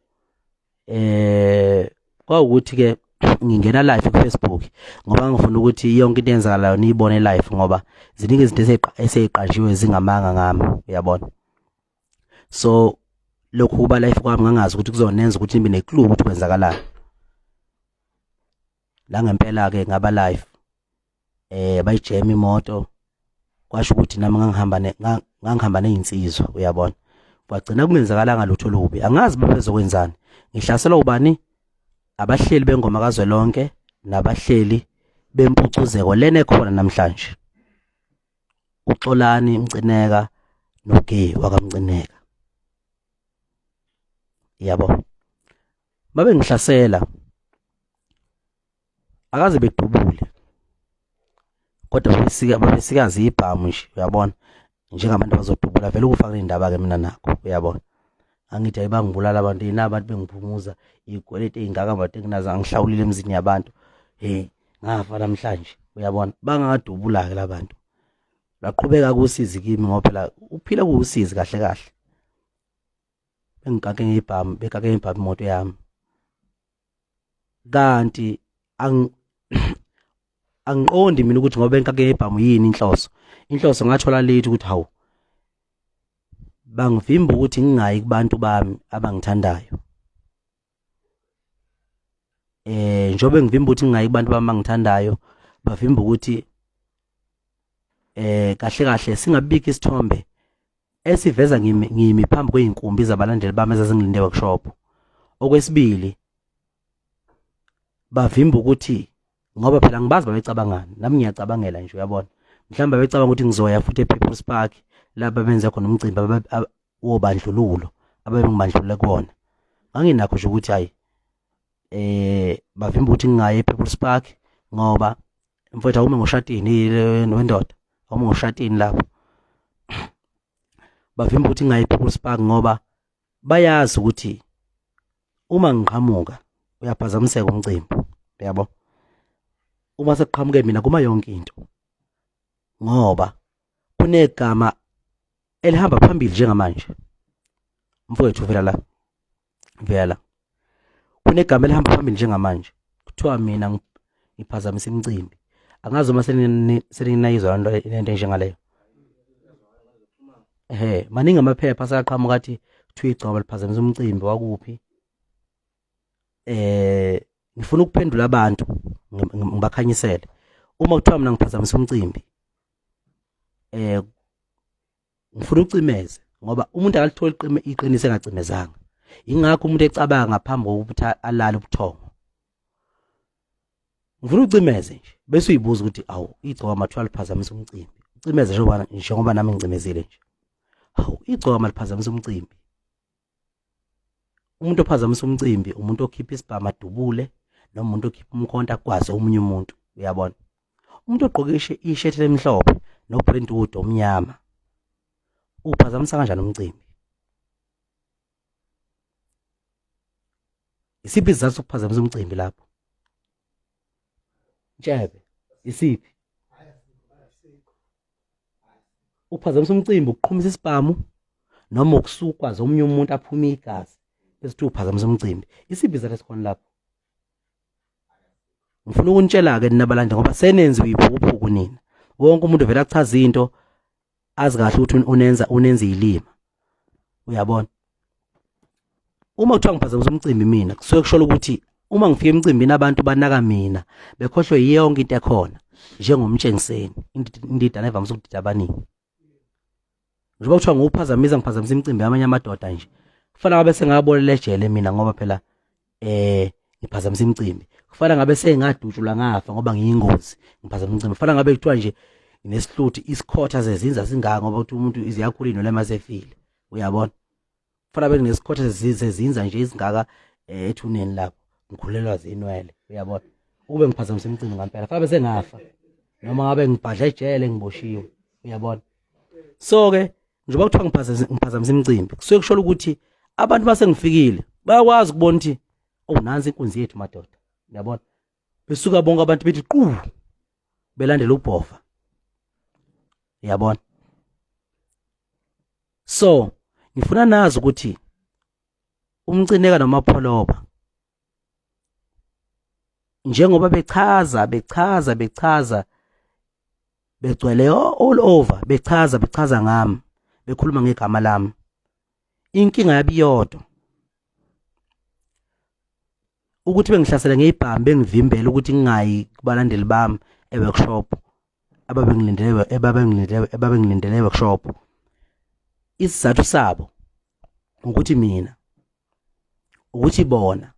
Kwawukuthi ke ngingena live ku Facebook ngoba ngifuna ukuthi yonke into eyenzakalayo niyibone live ngoba ziningi izinto eseyiqajiwe zingamanga ngami uyabona. So lokhu kuba live kwami ngangazi ukuthi kuzonenza ukuthi nibe neclue ukuthi kwenzakalani. La ngempela ke ngaba live bayijema imoto kwasho ukuthi nami ngangihamba nezinsizwa uyabona. Kwagcina kungenzakalanga lutho lubi. Angazi babezokwenzani. Ngihlaselwa ubani? Abahleli bengoma kazwelonke nabahleli bempucuzeko lena ekhona namhlanje. Uxolani Mcineka noGay wakamcineka. Yabo. Babe ngihlasela. Akaze bedubule. Kodwa babesikazi ibhamu nje uyabona. Njengabantu abazodubula vele ukufaka indaba ke mina nakho uyabona. Angithi ayibangibulala abantu inabantu bengiphumuza igolete ezingaka abantu enginazo angihlawulile emzini yabantu. Ngafa namhlanje uyabona. Bangadubula ke labantu. Laqhubeka kusizi kimi ngoba phela uphila kuusizi kahle kahle. Bengikake ngebhamu imoto yami. Kanti angiqondi mina ukuthi ngoba enkake yebhamu yini inhloso ngathola lethi ukuthi hawu bangivimba ukuthi ngingayi kubantu bami abangithandayo njobe ngivimba ukuthi ngingayi kubantu bami abangithandayo bavimba ukuthi kahle singabiki isithombe esiveza ngimi phambi kweinkumbi zabalandeli bami ezazingilinde workshop. Okwesibili bavimba ukuthi ngoba phela ngibazi babecabangani nami ngiyacabangela nje uyabona mhlawumbe becabanga ukuthi ngizoya futhi ePeople's Park lapha benze khona umcimbi wobandlululo ababengibandlulule kuwona. Anginakho nje ukuthi hayi bavimba ukuthi ngingayi ePeople's Park ngoba mfowethu uma ngoshadini wendoda uma ngoshadini lapho bavimba ukuthi ngingayi ePeople's Park ngoba bayazi ukuthi uma ngiqhamuka uyaphazamiseka umcimbi yabo. Uma sekuqhamuke mina kuma yonke into ngoba kunegama elihamba phambili njengamanje mfowethu vela kunegama elihamba phambili njengamanje kuthiwa mina ngiphazamisa imicimbi. Angazi uma seninayizwa lento enjengaleyo. Maningi amaphepha asaqhamuka athi kuthiwa igcoma liphazamisa umcimbi wakuphi. Ngifuna ukuphendula abantu ngibakhanyisele uma kuthiwa mina ngiphazamisa umcimbi ngifuna ucimeze ngoba umuntu akalithola iqiniso engacimezanga. Ingakho umuntu ecabanga ngaphambi kokuthi alala ubuthongo. Ngifuna ucimeze nje bese uyibuza ukuthi awu igcoma kuthiwa liphazamisa umcimbi. Ucimeze njengoba nami ngicimezile nje. Hawu igcoma liphazamisa umcimbi. Umuntu ophazamisa umcimbi umuntu okhipha isibhama dubule noma umuntu okhipha umkhonto akwazi omunye umuntu uyabona. Umuntu ogqoke ishirt emhlophe noprint wood omnyama uphazamisa kanjani umcimbi? Isiphi isizathu sokuphazamisa umcimbi lapho? Ntshebe isiphi? Uphazamisa umcimbi ukuqhumisa isibhamu noma ukusukwa zomunye umuntu aphuma igazi bese uphazamisa umcimbi. Isiphi isizathu esikhona lapho? Ngifuna ukunitshela ke ninabalandi ngoba senenze uyiphuphu nina. Wonke umuntu vele achaza into azi kahle ukuthi unenza ilima. Uyabona? Uma kuthiwa ngiphazamisa umcimbi mina kusuke kusho ukuthi uma ngifika emcimbini abantu banaka mina bekhohlwe yonke into ekhona njengomtshengiseni indidana evamise ukudida abaningi. Njengoba kuthiwa ngiphazamisa imicimbi yamanye amadoda nje kufanele ngabe sengabolela ejele mina ngoba phela ngiphazamisa imicimbi. Kufanele ngabe sengadutshulwa ngafa ngoba ngiyingozi ngiphazamisa imicimbi. Kufanele ngabe kuthiwa nje nesihluthi isikhotha sezinza singaka ngoba ukuthi umuntu iziyakhulino lemasefile. Uyabona? Kufanele ngabe nesikhotha sezinza nje izingaka ethuneni lapho ngikhulelwa zinwele. Uyabona? Ukube ngiphazamisa imicimbi ngempela kufanele sengafa noma ngabe ngibhadla ejele ngiboshiwe. Uyabona? So ke njengoba kuthiwa ngiphazamisa imicimbi kusuke kusho ukuthi abantu base ngifikile bayakwazi ukubona ukuthi nansi inkunzi yethu madoda. Uyabona? Besuka bonke abantu bethi qhu belandela ubhofa. Uyabona? So ngifuna nazi ukuthi umcineka nomapholoba njengoba bechaza begcwele all over bechaza ngami bekhuluma ngegama lami. Inkinga yabiyodwa ukuthi bengihlasela ngezibhamu bengivimbela ukuthi ngingayi kubalandeli bami eworkshop ababengilindele workshop. Isizathu sabo ukuthi mina ukuthi bona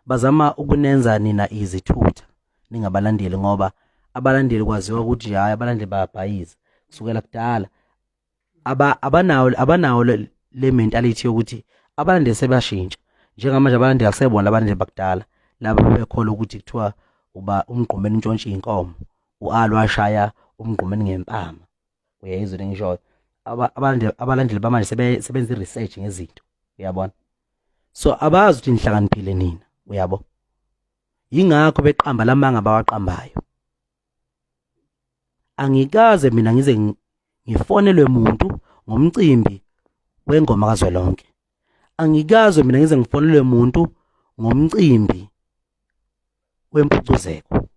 bazama ukunenza nina izithutha ningabalandeli ngoba abalandeli kwaziwa ukuthi hayi abalandeli bayabhayiza kusukela kudala. Abanawo le mentality yokuthi abalandeli sebashintsha njengamanje abalandeli akusebona abalandeli bakudala laba bebekhola ukuthi kuthiwa uba umgqumeni untshontshe inkomo washaya umgqumeni ngempama. Uyayizwa lengisho abalandeli bamanje sebenza research ngezinto. Uyabona? So abazi ukuthi nihlakaniphile nina. Uyabo? Yingakho beqamba lamanga bawaqambayo. Angikaze mina ngize ngifonelwe umuntu ngomcimbi wengoma kaZwelonke. Angikaze mina ngize ngifonelwe umuntu ngomcimbi weMpucuzeko.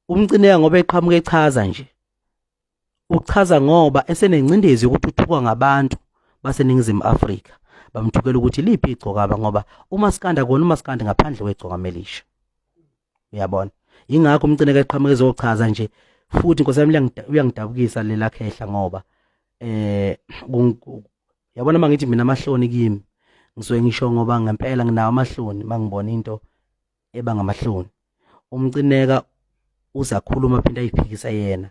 umcineka ngoba eqhamuka echaza nje uchaza ngoba esenencindezi yokuthuthuka ngabantu baseningizimu Afrika bamthukela ukuthi liphi igcokama ngoba umaskandi akona umaskandi ngaphandle kwegcokama elisha. Uyabona ingakho umcineka eqhamuka ezochaza nje futhi inkosi yami uyangidabukisa lela khehla ngoba yabona mangithi mina amahloni kimi ngisuke ngisho ngoba ngempela nginawo amahloni mangibona into ebanga amahloni. Umcineka uzakhuluma phinda ayiphikisa yena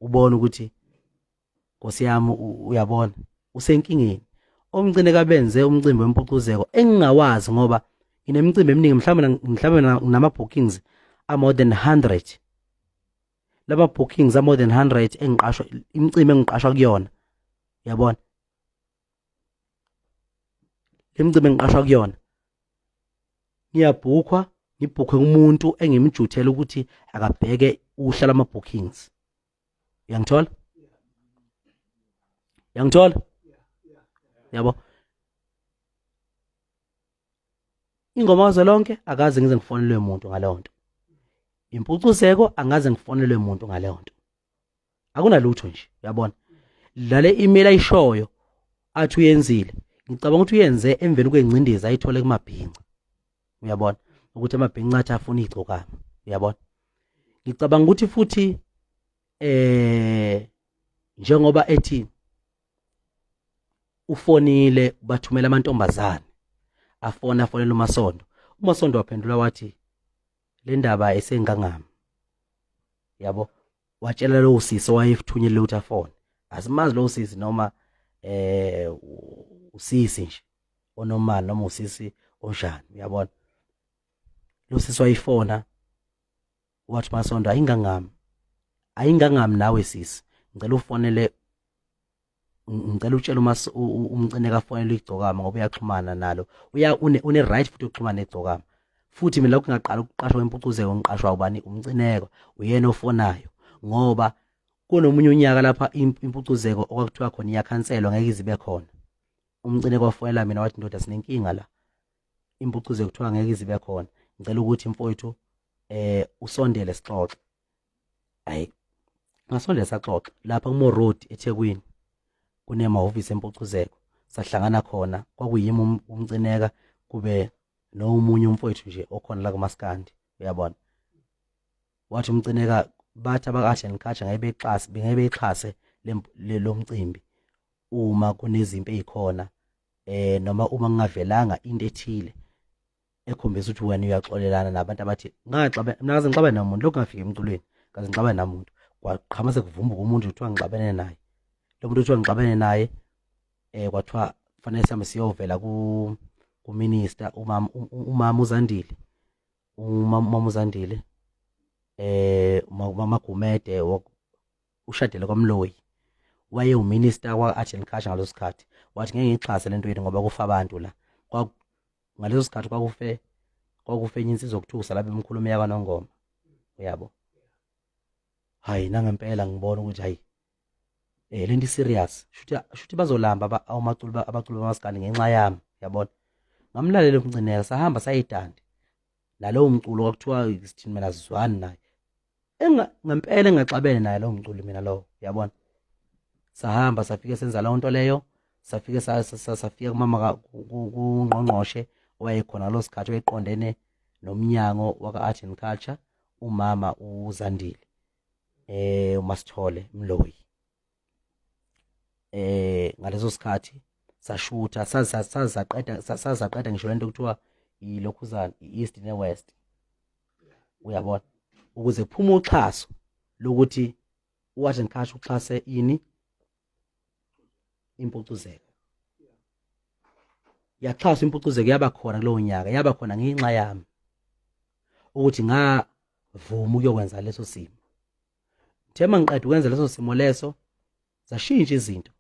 ubona ukuthi Nkosi yami uyabona usenkingeni. Umcineka benze umcimbi wempucuzeko engingawazi ngoba inemicimbi eminingi mhlawumbe nama bookings more than 100. Laba bookings more than 100 engiqashwa imicimbi engiqashwa kuyona. Uyabona imicimbi engiqashwa kuyona ngiyabhukwa ngibhukwe umuntu engimjuthela ukuthi akabheke uhla lama bookings. Uyangithola? Uyangithola? Yabo ingoma zonke akaze ngize ngifonelwe umuntu ngaleyo nto. Impucuzeko angaze ngifonelwe umuntu ngaleyo nto. Akunalutho nje uyabona. Lale email ayishoyo athi uyenzile. Ngicabanga ukuthi uyenze emveni kwencindezi ayithole kumabhinqa. Uyabona ukuthi amabhinqa athi afuna igcokama. Uyabona. Ngicabanga ukuthi futhi njengoba ethi ufonile bathumela amantombazane afonela uMasondo. uMasondo waphendula wathi le ndaba esengangami. Yabo watshela lo sisi wayefuthunyele ukuthi afone. Asimazi lo sisi noma usisi nje onomali noma usisi onjani. Uyabona lo sisi wayifona wathi Masondo ayingangami nawe sisi ngicela ufonele ngicela utshela umcineka afonele igcokama ngoba uyaxhumana nalo une right futhi ukuxhumana negcokama. Futhi mina lokho ngaqala ukuqashwa kwempucuzeko ngiqashwa ubani umcineka uyena ofonayo ngoba kunomunye unyaka lapha impucuzeko okwakuthiwa khona iyakhanselwa ngeke izibe khona. Umcineka wafonela mina wathi ndoda sinenkinga la impucuzeko kuthiwa ngeke izibe khona ngicela ukuthi mfowethu usondele sixoxe. Hayi ngasondela saxoxa lapha kuMo Road eThekwini kunemahhovisi empucuzeko sahlangana khona kwakuyimi umcineka kube nomunye umfowethu nje okhona la kuMaskandi. Uyabona wathi umcineka bathi abakashe nikatsha ngeke bexhase lo mcimbi uma kunezimpi ezikhona noma uma ngingavelanga into ethile ekhombisa ukuthi wena uyaxolelana nabantu abathi ngaze ngixabane nomuntu lokho ngafika emculweni kaze ngixabane namuntu kwaqhama sekuvumbuka umuntu kuthiwa ngixabene naye. Lo muntu kuthiwa ngixabene naye kwathiwa kufanele sihambe siyovela ku minister umama uZandile mama Gumede ushadele kwaMloyi waye uminister kwa-Agent Kasha ngaleso sikhathi wathi ngeke ngixhase lento yini ngoba kufa abantu la ngaleso sikhathi kwakufe enye insizwa okuthusa lapha emkhulumi yakwaNongoma. Uyabo hayi nangempela ngibona ukuthi hayi lento serious shuthi bazolamba abaculi bamaskandi ngenxa yami. Yabona ngamlalela umcineka sahamba sayidande nalowo mculo kwakuthiwa isithini mina sizwani naye ngempela engaxabene naye lo mculi mina lo. Yabona sahamba safike senza leyo nto leyo safike safika kumama kungqongqoshe owayekhona lo sikhathi oyeqondene nomnyango waka-Art and Culture umama uZandile uMasithole Mloyi. Ngaleso sikhathi sashutha sazaqeda ngisho lento kuthiwa ilokhuzana i-East ne West. Uyabona ukuze kuphuma uxhaso lokuthi u-Art and Culture uxhase ini impucuzeko. Yaxhasa impucuzeko yaba khona kulowo nyaka yaba khona ngenxa yami ukuthi ngavuma ukuyokwenza leso simo. Thema ngiqeda ukwenza leso simo leso zashintsha izinto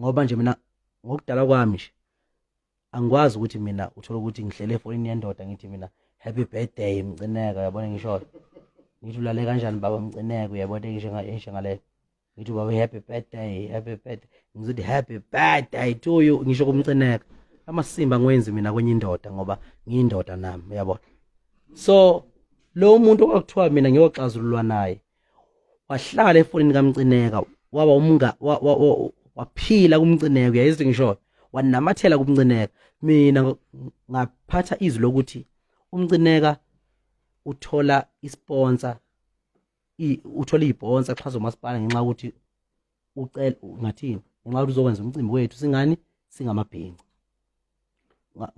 ngoba nje mina ngokudala kwami nje angikwazi ukuthi mina uthola ukuthi ngihlele efonini yendoda ngithi mina happy birthday Mcineka. Uyabona ngisho ngithi ulale kanjani baba Mcineka. Uyabona ngisho ngale ngithi baba happy birthday ngizothi happy birthday to you ngisho kumcineka. Amasimba ngiwenzi mina kwenye indoda ngoba ngiyindoda nami. Uyabona so lo muntu okuthiwa mina ngiyoxazululwa naye wahlala efonini kaMcineka waba waphila kuMcineka uyayizwa ngisho wanamathela kuMcineka mina ngaphatha izwi lokuthi uMcineka uthola isponsor uthola ibhonsa xhazo masipala ngenxa ukuthi ucela ngathini ngenxa ukuthi uzokwenza umcimbi wethu singani singamabhinqa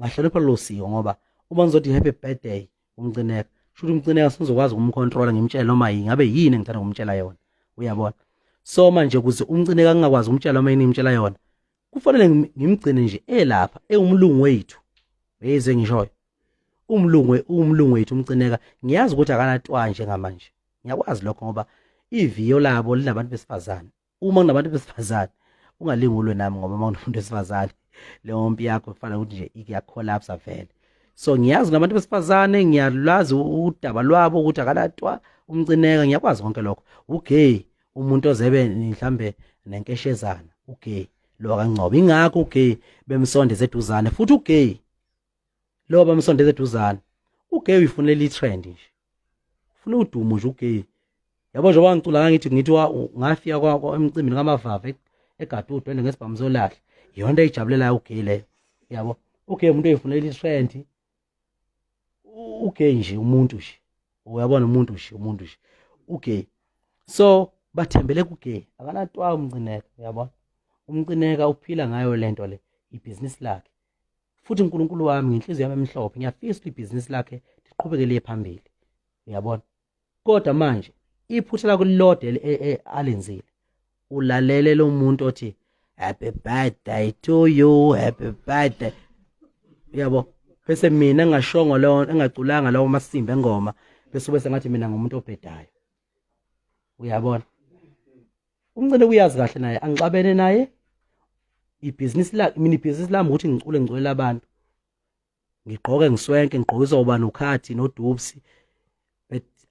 ngahlonipha lo siko ngoba uma ngizothi happy birthday uMcineka shuthi uMcineka sizokwazi ukumcontrola ngimtshela noma ngabe yini engithanda ukumtshela yona uyabona so manje kuze uMcineka ngingakwazi ukumtshela noma yini ngimtshela yona kufanele ngimgcine nje elapha engumlungu wethu uyezwe ngishoyo umlungu wethu uMcineka ngiyazi ukuthi akanatwa njengamanje ngiyakwazi lokho ngoba iviyo labo linabantu besifazane uma kunabantu besifazane ungalingulwe nami ngoba mawunomuntu besifazane leyo mpi yakho kufanele ukuthi nje iyacollapse vele so ngiyazi nabantu besifazane ngiyalazi udaba lwabo ukuthi akanatwa uMcineka ngiyakwazi konke lokho ugay umuntu ozebe mhlambe nenkeshezana ugay lo kaNgcobo ingakho ugay bemsondeze eduzane futhi ugay lo bamsondeze eduzane ugay uyifunela itrend nje ufuna udumo nje ugay yabo nje wangicula ngithi ngafika kwa emcimbini kaMavava eGatudu wena ngesibhamu zolahla yonke ejabulela ugay leyo yabo ugay umuntu oyifunela itrend ugay nje umuntu nje uyabona umuntu nje ugay so bathembele kugay akanatwa uMcineka uyabona uMcineka uphila ngayo lento le ibusiness lakhe futhi uNkulunkulu wami ngenhliziyo yami emhlophe ngiyafisa ukuthi ibusiness lakhe liqhubekele phambili uyabona kodwa manje iphutha lakho lilode alenzile ulalele lo muntu othi happy birthday to you happy birthday uyabo bese mina engashongo lo engaculanga lawo masimba engoma bese ngathi mina ngumuntu obhedayo uyabona uMcineka uyazi kahle naye angixabene naye ibusiness lakhe mina ibusiness lami ukuthi ngiculela abantu ngigqoke ngiswenke ngigqokisa ubani ukhathi nodubsi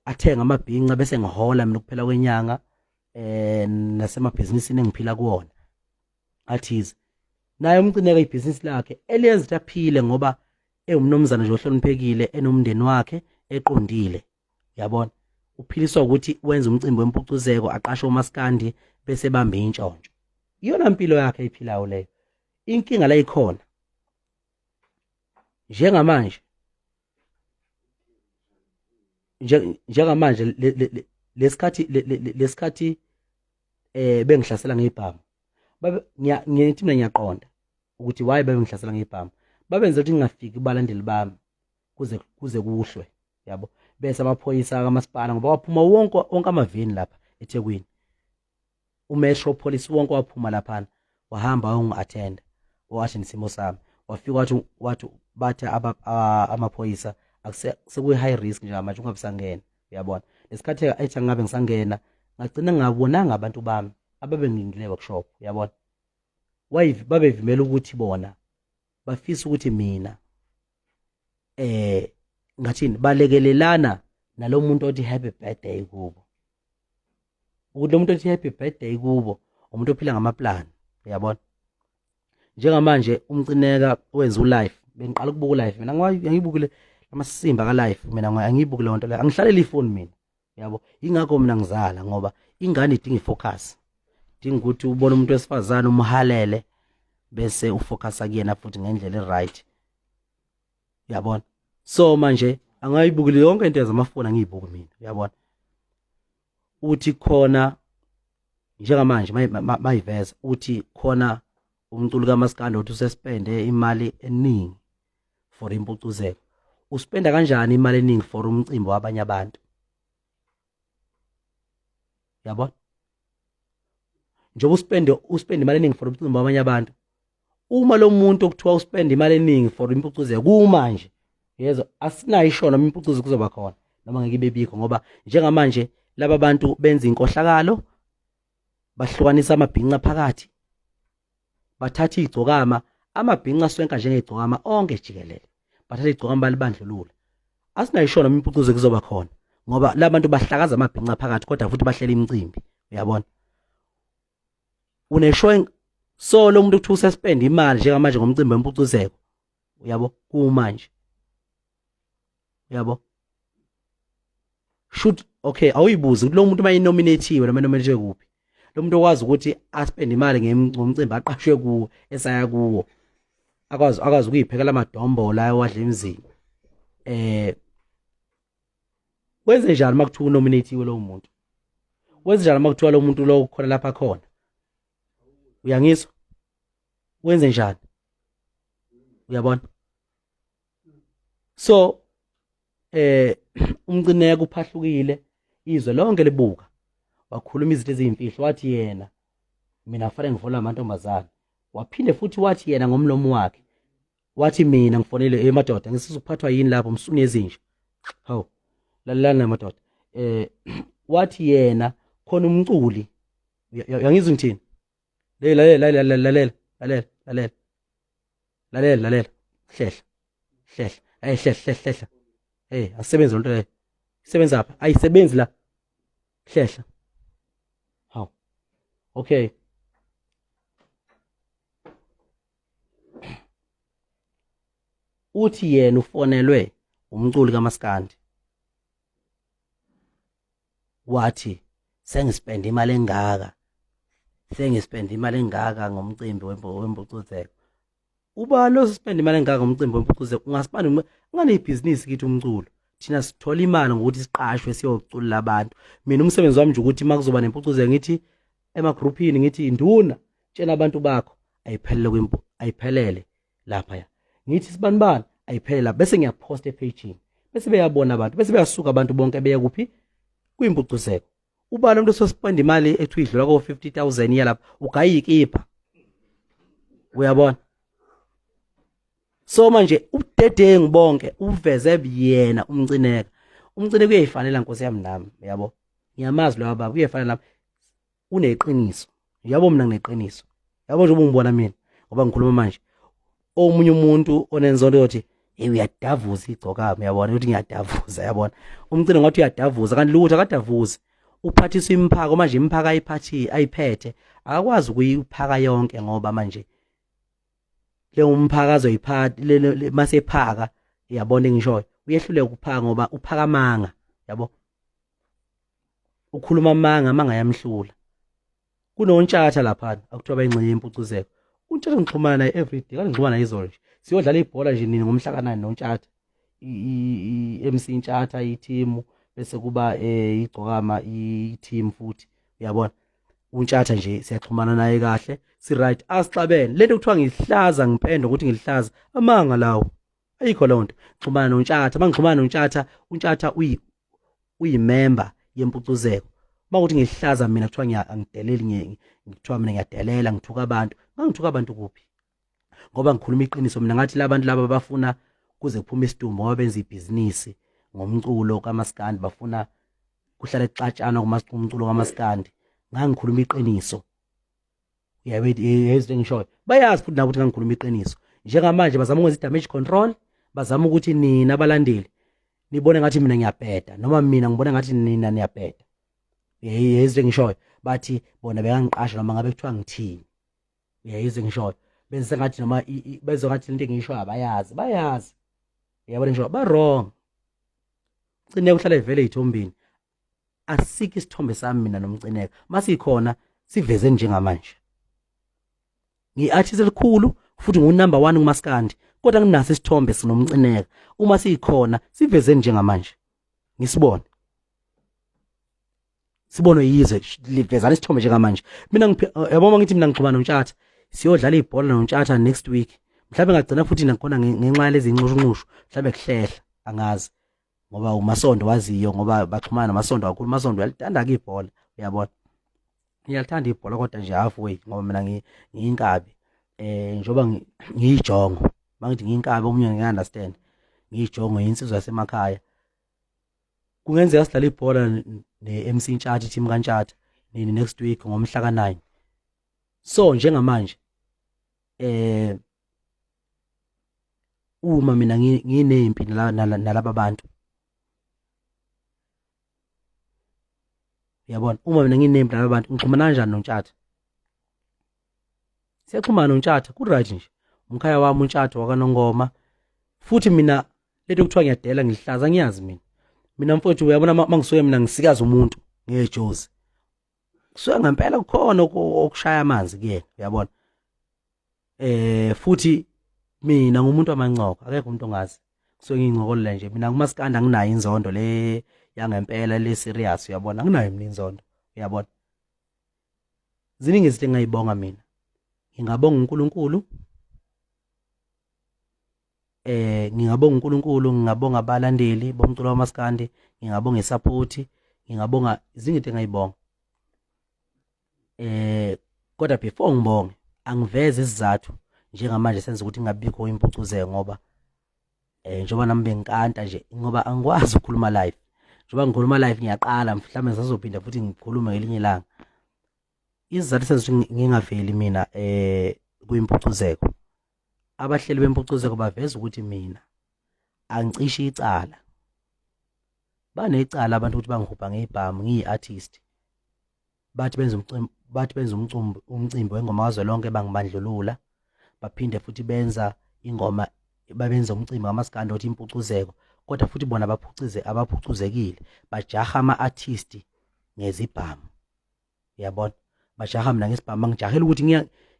athenga amabhinqa bese ngihola mina kuphela kwenyanga nasemabhizinisini engiphila kuwona athize naye uMcineka ibusiness lakhe eliyenza ukuthi aphile ngoba ewumnomzana nje ohloniphekile enomndeni wakhe eqondile yabona uphiliswa ukuthi wenza umcimbi wempucuzeko aqashe umaskandi bese bambe intshontsho iyona impilo yakhe ayiphilayo leyo inkinga la ikhona njengamanje lesikhathi bengihlasela ngebhamu ngithi mina ngiyaqonda ukuthi why bengihlasela ngebhamu babenza ukuthi ngingafiki abalandeli bami kuze kuhlwe yabo bese amaphoyisa kamasipala ngoba waphuma wonke amaveni lapha eThekwini uMetropolis wonke waphuma lapha wahamba ungi-attend wathi nisimo sami wafika wathi bathe amaphoyisa sekuyi high risk nje manje ungabisangena uyabona lesikhathi ethi ngabe ngisangena ngagcina ngabonanga abantu bami ababengingile workshop uyabona babevimela ukuthi bona bafisa ukuthi mina ngathini balekelelana nalo muntu othi happy birthday kubo ukuthi lo muntu othi happy birthday kubo umuntu ophila ngamaplan uyabona njengamanje uMcineka wenza ulive bengiqala ukubuka ulive mina ngiyibukile amasimba ka-live mina angiyibuki leyo nto leyo angihlaleli ifoni mina yabo ingakho mina ngizala ngoba ingane idinga ifocus idinga ukuthi ubone umuntu wesifazane umhalele bese ufocusa kuyena futhi ngendlela eright uyabona so manje angayibukile yonke into yazamafoni angiyibuki mina uyabona uthi khona njengamanje mayiveza uthi khona umculo kaMaskandi uthi usespende imali eningi for impucuzeko uspenda kanjani imali eningi for umcimbi wabanye abantu yabona njengoba uspende imali eningi for umcimbi wabanye abantu uma lo muntu okuthiwa uspende imali eningi for impucuzeko kumanje yezo asinayo ishona impucuzeko kuzoba khona noma ngeke bebikho ngoba njengamanje laba bantu benza inkohlakalo bahlukanisa amabhinqa phakathi bathatha igcokama amabhinqa swenka njengegcokama onke jikelele bathatha igcokama balibandlulula asinayishona impucuze kuzoba khona ngoba labantu bahlakaza amabhinqa phakathi kodwa futhi bahlela imicimbi uyabona unesho so lo muntu ukuthi ususpend imali njengamanje ngomcimbi wempucuzeko uyabo kumanje uyabo should okay awuyibuze ukuthi lo muntu mayinominatiwe noma nominate kuphi lo muntu okwazi ukuthi aspend imali ngomcimbi aqashwe kuwo esaya kuwo akwazi ukuyiphekela amadombo la wadla emzini wenze njani makuthiwa unominatiwe lo muntu wenze njani makuthiwa lo muntu lo khona lapha khona uyangizwa wenze njani uyabona so umcineke uphahlukile izwe lonke libuka wakhuluma izinto eziyimfihlo wathi yena mina kufanele ngifonele amantombazana waphinde futhi wathi yena ngomlomo wakhe wathi mina ngifonele emadoda ngisiza ukuphathwa yini lapho msuni ezinje hawu lalana madoda wathi yena khona umculi uyangizwa ngithini lalela hlehla asebenza lonto leyo isebenza apha ayisebenzi la hlehla hawu okay uthi yena ufonelwe umculi kaMaskandi wathi sengispend imali engaka ngomcimbi wempucuzeko uba lo spend imali engaka ngomcimbi wempucuzeko ungaspanda ngane ibhizinisi kithi umculo thina sithola imali ngokuthi siqashwe siyoculela abantu mina umsebenzi wami nje ukuthi makuzoba nempucuzeko ngithi emagroupini ngithi induna tshena abantu bakho ayiphelele lapha ya ngithi sibanibani ayiphelela bese ngiyapost epage bese beyabona abantu bese beyasuka abantu bonke beya kuphi kwimpucuzeko uba lo muntu sospend imali ethu idlula ko 50,000 yalapha ugayikipha uyabona so manje ubudedengu bonke uveze yena umcineka uyayifanela nkosi yami nami yabo ngiyamazi lo baba uyayifanela nami uneqiniso yabo mina ngineqiniso yabo nje ubungibona mina ngoba ngikhuluma manje omunye umuntu onenzondo yothi uyadavuza Igcokama yabona ukuthi ngiyadavuza yabona umcino ngathi uyadavuza kanti lutho akadavuza uphathisa imphako manje imphaka ayiphethe akakwazi ukuyiphaka yonke ngoba manje le umphaka azoyiphatha mase ephaka yabona ngisho uyehluleka ukuphaka ngoba uphaka amanga yabo ukhuluma amanga yamhlula kunontshata lapha akuthiwa bayingcinye impucuzeko untshata ngixhumana naye everyday kanti ngixhumana izolo nje siyodlala ibhola nje nini ngomhla ka9 nontshata MC Ntshata i-team bese kuba Igcokama i-team futhi uyabona untshata nje siyaxhumana naye kahle si right asixabene lento kuthiwa ngihlaza ngipenda ukuthi ngilihlaza amanga lawo ayikho lonto xhumana nontshata mangixhumana nontshata untshata uyimember yempucuzeko makuthi ngihlaza mina kuthiwa angideleli ngithiwa mina ngiyadelela ngithuka abantu ngangithuka abantu kuphi ngoba ngikhuluma iqiniso mina ngathi labantu laba bafuna kuze kuphume isidumbu ngoba benza ibhizinisi ngomculo kaMaskandi bafuna kuhlale exatshana umculo kaMaskandi ngangikhuluma iqiniso yezwe ngisho bayazi futhi nabo ukuthi ngangikhuluma iqiniso njengamanje bazama ukwenza damage control bazama ukuthi nina abalandeli nibone ngathi mina ngiyabheda noma mina ngibona ngathi nina niyabheda yezwe ngisho bathi bona bekangiqasha noma ngabe kuthiwa ngithini yezwe ngisho benze ngathi noma bezwe ngathi into engisho abayazi yabona ngisho ba wrong Mcineka uhlala evele ezithombini asike isithombe sami mina nomcineka masikhona siveze njengamanje ngiartist elikhulu futhi ngunumber 1 kuMaskandi kodwa nginaso isithombe sinomcineka uma sikhona siveze njengamanje ngisibone sibonwe yizwe livezana isithombe njengamanje mina yabona ngithi mina ngixhumana nontshata siyodlala ibhola nontshata next week mhlawumbe ngagcina futhi nakhona ngenxa lezi inxushunxushu mhlawumbe kuhlela angazi ngoba uMasondo waziyo ngoba baxhumana noMasondo kakhulu uMasondo uyalithanda ke ibhola uyabona ngiyalithanda ibhola kodwa nje halfway ngoba mina ngiyinkabi njoba ngiyijongo mangithi ngiyinkabi omunye ngiyaunderstand ngiyijongo yinsizwa yasemakhaya kungenzeka sidlala ibhola neMC Ntshata team kaNtshata nini next week ngomhla ka9 so njengamanje uma mina nginempi nalaba bantu yabona uma mina nginempi nalaba bantu ngixhumana kanjani noNtshata siyaxhumana noNtshata ku right nje umkhaya wami uNtshata wakaNongoma futhi mina letho kuthiwa ngiyadela ngihlaza ngiyazi mina mina mfowethu uyabona mangisuke mina ngisikaza umuntu ngejozi kusuka ngempela kukhona okushaya amanzi kuyena uyabona futhi mina ngumuntu wamancoko akekho umuntu ongazi kusuke ngingcokolele nje mina kumaskanda nginayo inzondo le yangempela le serious uyabona anginayo mina inzondo uyabona ziningi izinto engayibonga mina ngingabonga uNkulunkulu ngingabonga uNkulunkulu ngingabonga abalandeli bomculo wamaskandi ngingabonga isupport ngingabonga izinto engayibonga kodwa before ngibonge angiveze isizathu njengamanje senza ukuthi ngingabikho impucuzeko ngoba njoba nami benkanta nje ngoba angikwazi ukukhuluma live njoba ngikhuluma live ngiyaqala mhlawumbe ngizazophinda futhi ngikhulume ngelinye ilanga isizathu senza ukuthi ngingaveli mina kwimpucuzeko abahleli bempucuzeko baveza ukuthi mina angicishi icala banecala abantu ukuthi bangihupha ngeibhamu ngiyi-artist bathi benza umcimbi wengoma kazwelonke bangibandlulula baphinde futhi benza ingoma babenza umcimbi ngamaskandi othi impucuzeko kodwa futhi bona abaphucuzekile bajaha ama-artist ngezibhamu uyabona bajaha mina ngesibhamu bangijahela ukuthi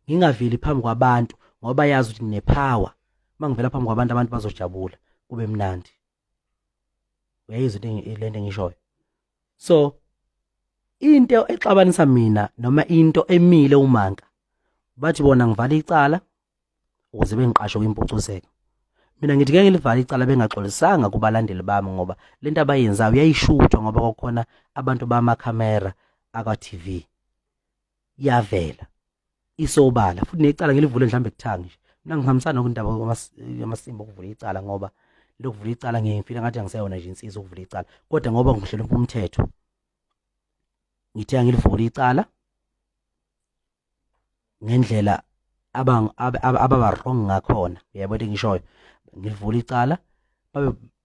ngingaveli phambi kwabantu ngoba yazi ukuthi nginepower mangivela phambi kwabantu abantu bazojabula kube mnandi uyayizwa lento engishoyo so into exabanisa mina noma into emile umanka bathi bona ngivala icala ukuze bengiqashe kwimpucuzeko mina ngithi ngeke ngilivale icala bengaxolisanga kubalandeli bami ngoba lento abayenzayo uyayishuthwa ngoba kokhona abantu bamakhamera aka TV yavela isobala futhi necala ngilivule mhlambe kuthangi nje mina ngihambisana nokundaba yamasimba okuvula icala ngoba lokuvula icala ngiyifika ngathi angisayona nje insizwa ukuvula icala kodwa ngoba ngihlonipha umthetho ngithe ngilivula icala ngendlela ababa wrong ngakhona uyabona into ngishoyo ngilivula icala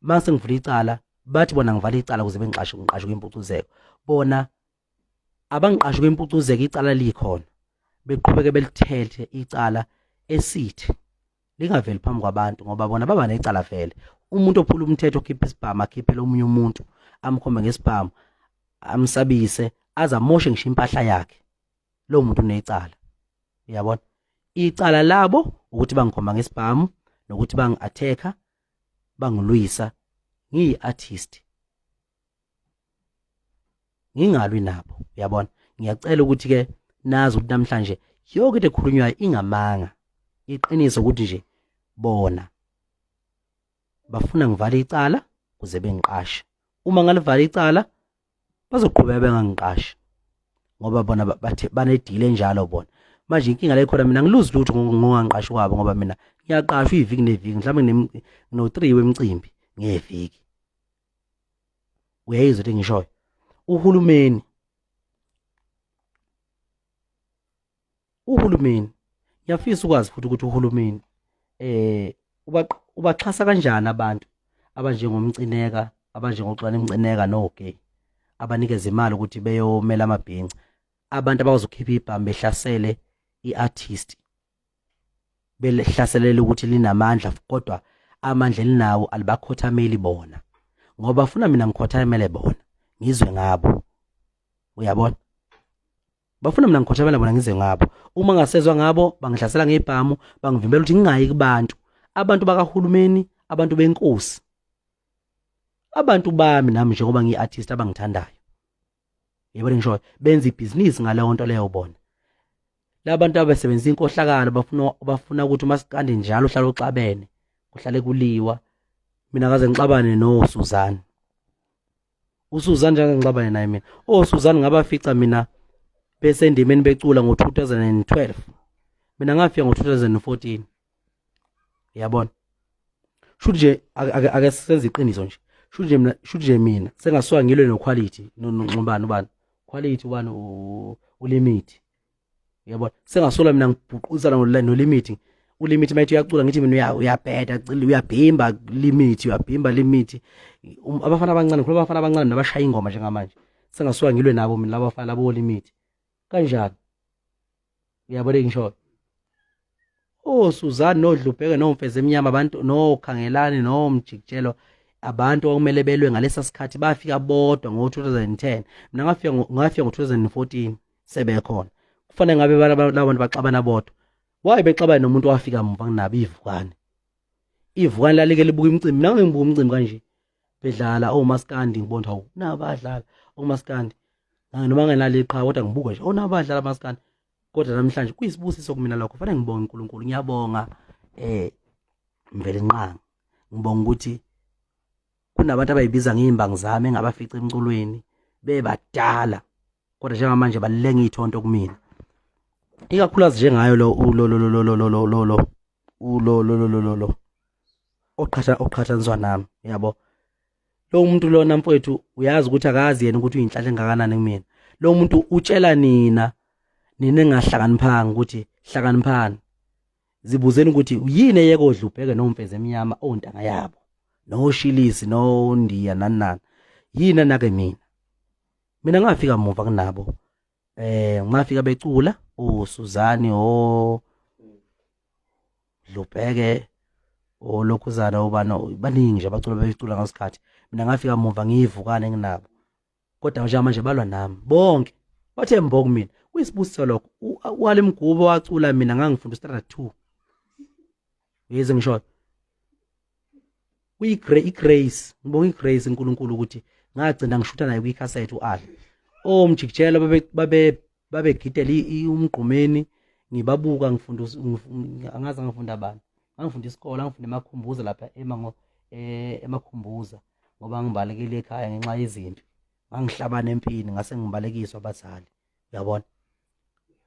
mase ngivula icala bathi bona ngivala icala ukuze bengiqashe kwimpucuzeko bona abangiqashe kwimpucuzeko icala likhona beqhubeke belithethe icala esithi lingaveli phambi kwabantu ngoba bona baba necala vele umuntu ophula umthetho okhipha isibhamu akhiphele omunye umuntu amkhombe ngesibhamu amsabise azamoshe ngisho impahla yakhe lo muntu unecala uyabona icala labo ukuthi bangikhomba ngesibhamu nokuthi bangi-attacker bangilwisa ngiyi-artist ngingalwi nabo uyabona ngiyacela ukuthi ke nazi ukuthi namhlanje yonke into ekhulunywayo ingamanga iqiniso ukuthi nje bona bafuna ngivale icala kuze bengiqashe uma ngalivala icala bazoqhubeka bengangiqashi ngoba bona banedile enjalo bona manje inkinga la ikhona mina ngiluzi lutho ngongangiqashi kwabo ngoba mina ngiyaqashwa iviki neviki mhlawumbe no3 wemicimbi ngeviki uyayizwa into engishoyo uhulumeni ngiyafisa ukwazi futhi ukuthi uhulumeni ubaxhasa kanjani abantu abanjengomcineka abanjengoxolani Mcineka nogay abanikeza imali ukuthi beyomela amabhinca abantu abazokhipha ibhamu behlasele iartist behlaselele ukuthi linamandla kodwa amandla elinawo alibakhothameli bona ngoba bafuna mina ngikhothamele bona ngizwe ngabo uyabona bafuna mina ngikhothamela bona ngizwe ngabo uma ngasezwe ngabo bangihlasela ngebhamu bangivimbela ukuthi ngingayi kubantu abantu bakahulumeni abantu benkosi abantu bami nami njengoba ngiyi-artist abangithandayo yebo ngisho benza ibhizinisi ngaleyo nto leyo bona labantu abasebenzisa inkohlakalo bafuna ukuthi masikande njalo uhlale uxabene kuhlale kuliwa mina kaze ngixabane noSuzan uSuzan njalo ngixabane naye mina Suzan ngabafica mina besendimeni becula ngo2012 mina ngafika ngo2014 yabona shuthi nje ake senze iqiniso nje shuthi nje mina sengaswa ngilwe noquality nonxubani ubani quality ubani ulimit yabona sengasola mina ngibhuquzana nolimit ulimit mayithi uyacula ngithi mina uyabheda cila uyabhimba limit abafana abancane khona abafana abancane nabashaya ingoma njengamanje sengaswa ngilwe nabo mina labafana labo limit kanjani uyabona ngisho Suzan noDlubheke nomfeze eminyama abantu nokhangelani nomjikijelo abantu okumele belwe ngalesa sikhathi bafika bodwa ngo-2010 mina ngafika ngo-2014 sebekhona kufanele ngabe labantu baxabana bodwa waye bexabana nomuntu wafika muva kunabo ivukane lalike libuka imicimbi mina ngibuka umcimbi kanje bedlala omaskandi ngibona hawu nabadlala omaskandi noma ngenali qha kodwa ngibuka nje nabadlala amaskandi kodwa namhlanje kuyisibusiso kumina lokho fanele ngibonge uNkulunkulu ngiyabonga mvele nqanga ngibonga ukuthi kunabantu abayibiza ngimbangi zami engabafica emculweni bebadala kodwa njengamanje balenga ithonto kumina ikakhulukazi njengayo lo oqhathaniswa nami yabo lo muntu lona mfowethu uyazi ukuthi akazi yena ukuthi uyinhlahla engakanani kumina lo muntu utshela nina engahlakaniphanga ukuthi hlakaniphani zibuzeni ukuthi yini eyekodla ubheke nomfeze eminyama ontanga yabo noshilisi nondiya nanana yini nake mina ngafika muva kunabo ngafika becula uSuzani Dlubheke Lokhuzana obana baningi nje abacula becula ngasikhathi mina ngafika muva ngiyivukane nginabo kodwa nje manje balwa nami bonke bathe mbo kumina kuyisibusiso lokho wale mgubo wacula mina ngangifunda standard 2 yeze ngisho igrace ngibonga igrace uNkulunkulu ukuthi ngagcina ngishutha naye kwicassette uAl omjikijela babegidela umgqumeni ngibabuka ngifunda angazi ngifunda bani ngifunda isikole ngifunda emakhumbuza lapha emakhumbuza ngoba ngibalekile ekhaya ngenxa yezinto ngangihlabana empini ngase ngibalekiswa abazali uyabona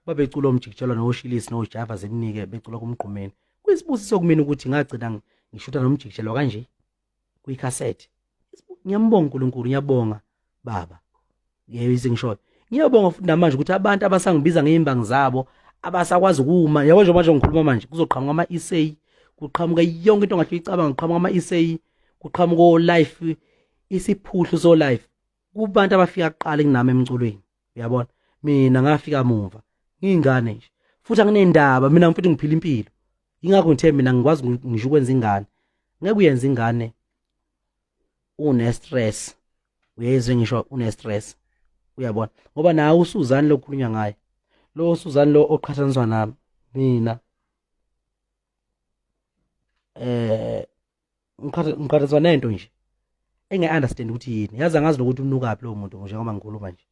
babecula omjikijela noshilisi nojava zemnike becula kumgqumeni kuyisibusiso kumina ukuthi ngagcina ngishutha nomjikijelo kanje kwicassette ngiyambonga uNkulunkulu ngiyabonga baba yize ngisho ngiyabonga futhi namanje ukuthi abantu abasangibiza ngeimbangi zabo abasakwazi ukuma yabo nje manje ngikhuluma manje kuzoqhamuka ama-essay kuqhamuka yonke into ngahle icabanga kuqhamuka ama-essay kuqhamuka life isiphuhlu so life kubantu abafika kuqala kunami emculweni uyabona mina ngafika muva ngingane nje futhi anginendaba mina mfethu ngiphila impilo ingakho ngithe mina ngikwazi ngisho ukwenza ingane ngeke uyenze ingane une stress uyezwe ngisho une stress uyabona ngoba nawe uSuzani lokhulunywa ngaye lo Suzani lo oqhathaniswa nami mina ngikhathazwa nento nje engayi-understand ukuthi yini yazi angazi nokuthi unukaphi lowo muntu njengoba ngikhuluma nje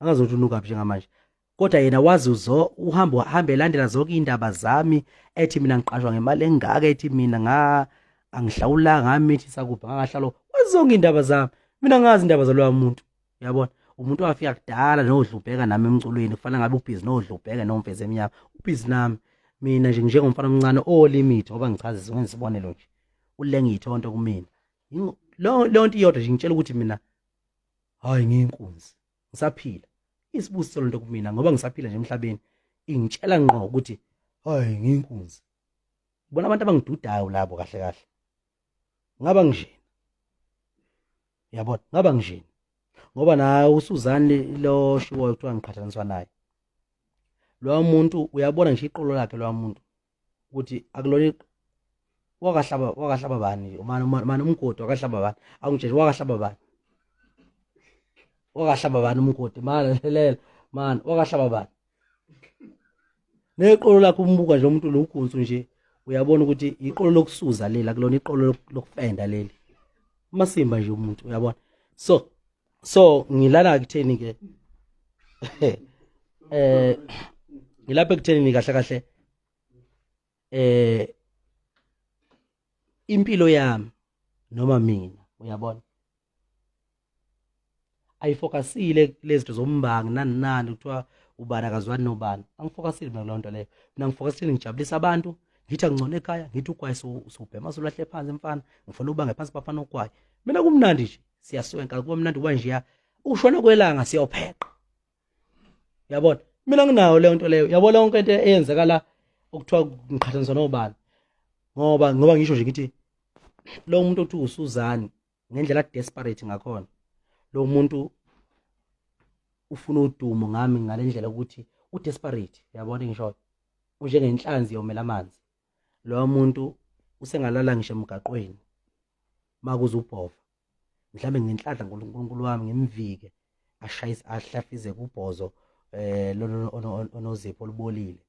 angazi ukuthi unukaphi njengamanje kodwa yena wazi uhambe elandela zonke indaba zami ethi mina ngiqashwa ngemali engaka ethi mina angihlawula ngamithisa kuphi ngakahlalo wazonke indaba zami mina ngazi indaba zalowa muntu uyabona umuntu wafika kudala noDlubheka nami emculweni kufanele ngabe ubhizi noDlubheka nomfeze eminyama ubhizi nami mina nje njengomfana omncane olimit ngoba ngichaza ngenza isibonelo nje ulenga ithonto kumina lo nto iyodwa nje ngitshela ukuthi mina hayi ngiyinkunzi ngisaphila isibusiso lento kumina ngoba ngisaphila nje emhlabeni ingitshela ngqo ukuthi hayi ngiyinkunzi bona abantu abangidudayo labo kahle kahle ngaba ngisho yabona ngaba ngisho ngoba na uSuzani lo shiwo kuthiwa ngiqhathaniswa naye lo muntu uyabona nje iqolo lakhe lo muntu ukuthi akulona wakahlaba bani mani umgodi wakahlaba bani angitshela wakahlaba bani umgodi manje lelela man wakahlaba bani neqolo lakhe umbuka nje umuntu lo ugunsu nje uyabona ukuthi iqolo lokusuza lela kulona iqolo lokufenda leli masimba nje umuntu uyabona so ngilana kutheni ke ngilapha ekutheni kahle kahle impilo yami noma mina uyabona ayifocusile lezi zombangi nani kuthiwa ubani akazwani nobani angifocusile mina kuloo nto leyo mina ngifocusile ngijabulisa abantu ngithi angcono ekhaya ngithi ugwayi subhema sulahle phansi mfana ngifuna ubange phansi bafana ugwayi mina kumnandi nje siyaswenka kuba mnandi kuba nje ushona kwelanga siyopheqa yabona mina nginayo leyo nto leyo yabona yonke into eyenzekala okuthiwa ngiqhathaniswa nobani ngoba ngisho nje ngithi lo muntu othi uSuzani ngendlela desperate ngakhona lo muntu ufuna udumo ngami ngalendlela ukuthi udesperate yabona ngisho njengenhlanzi yomela amanzi lo muntu usengalala ngisho emgaqweni makuze ubhova mhlambe ngenhlanhla uNkulunkulu wami ngimvike ashayise ahlafize kubhozo lona onozipho olubolile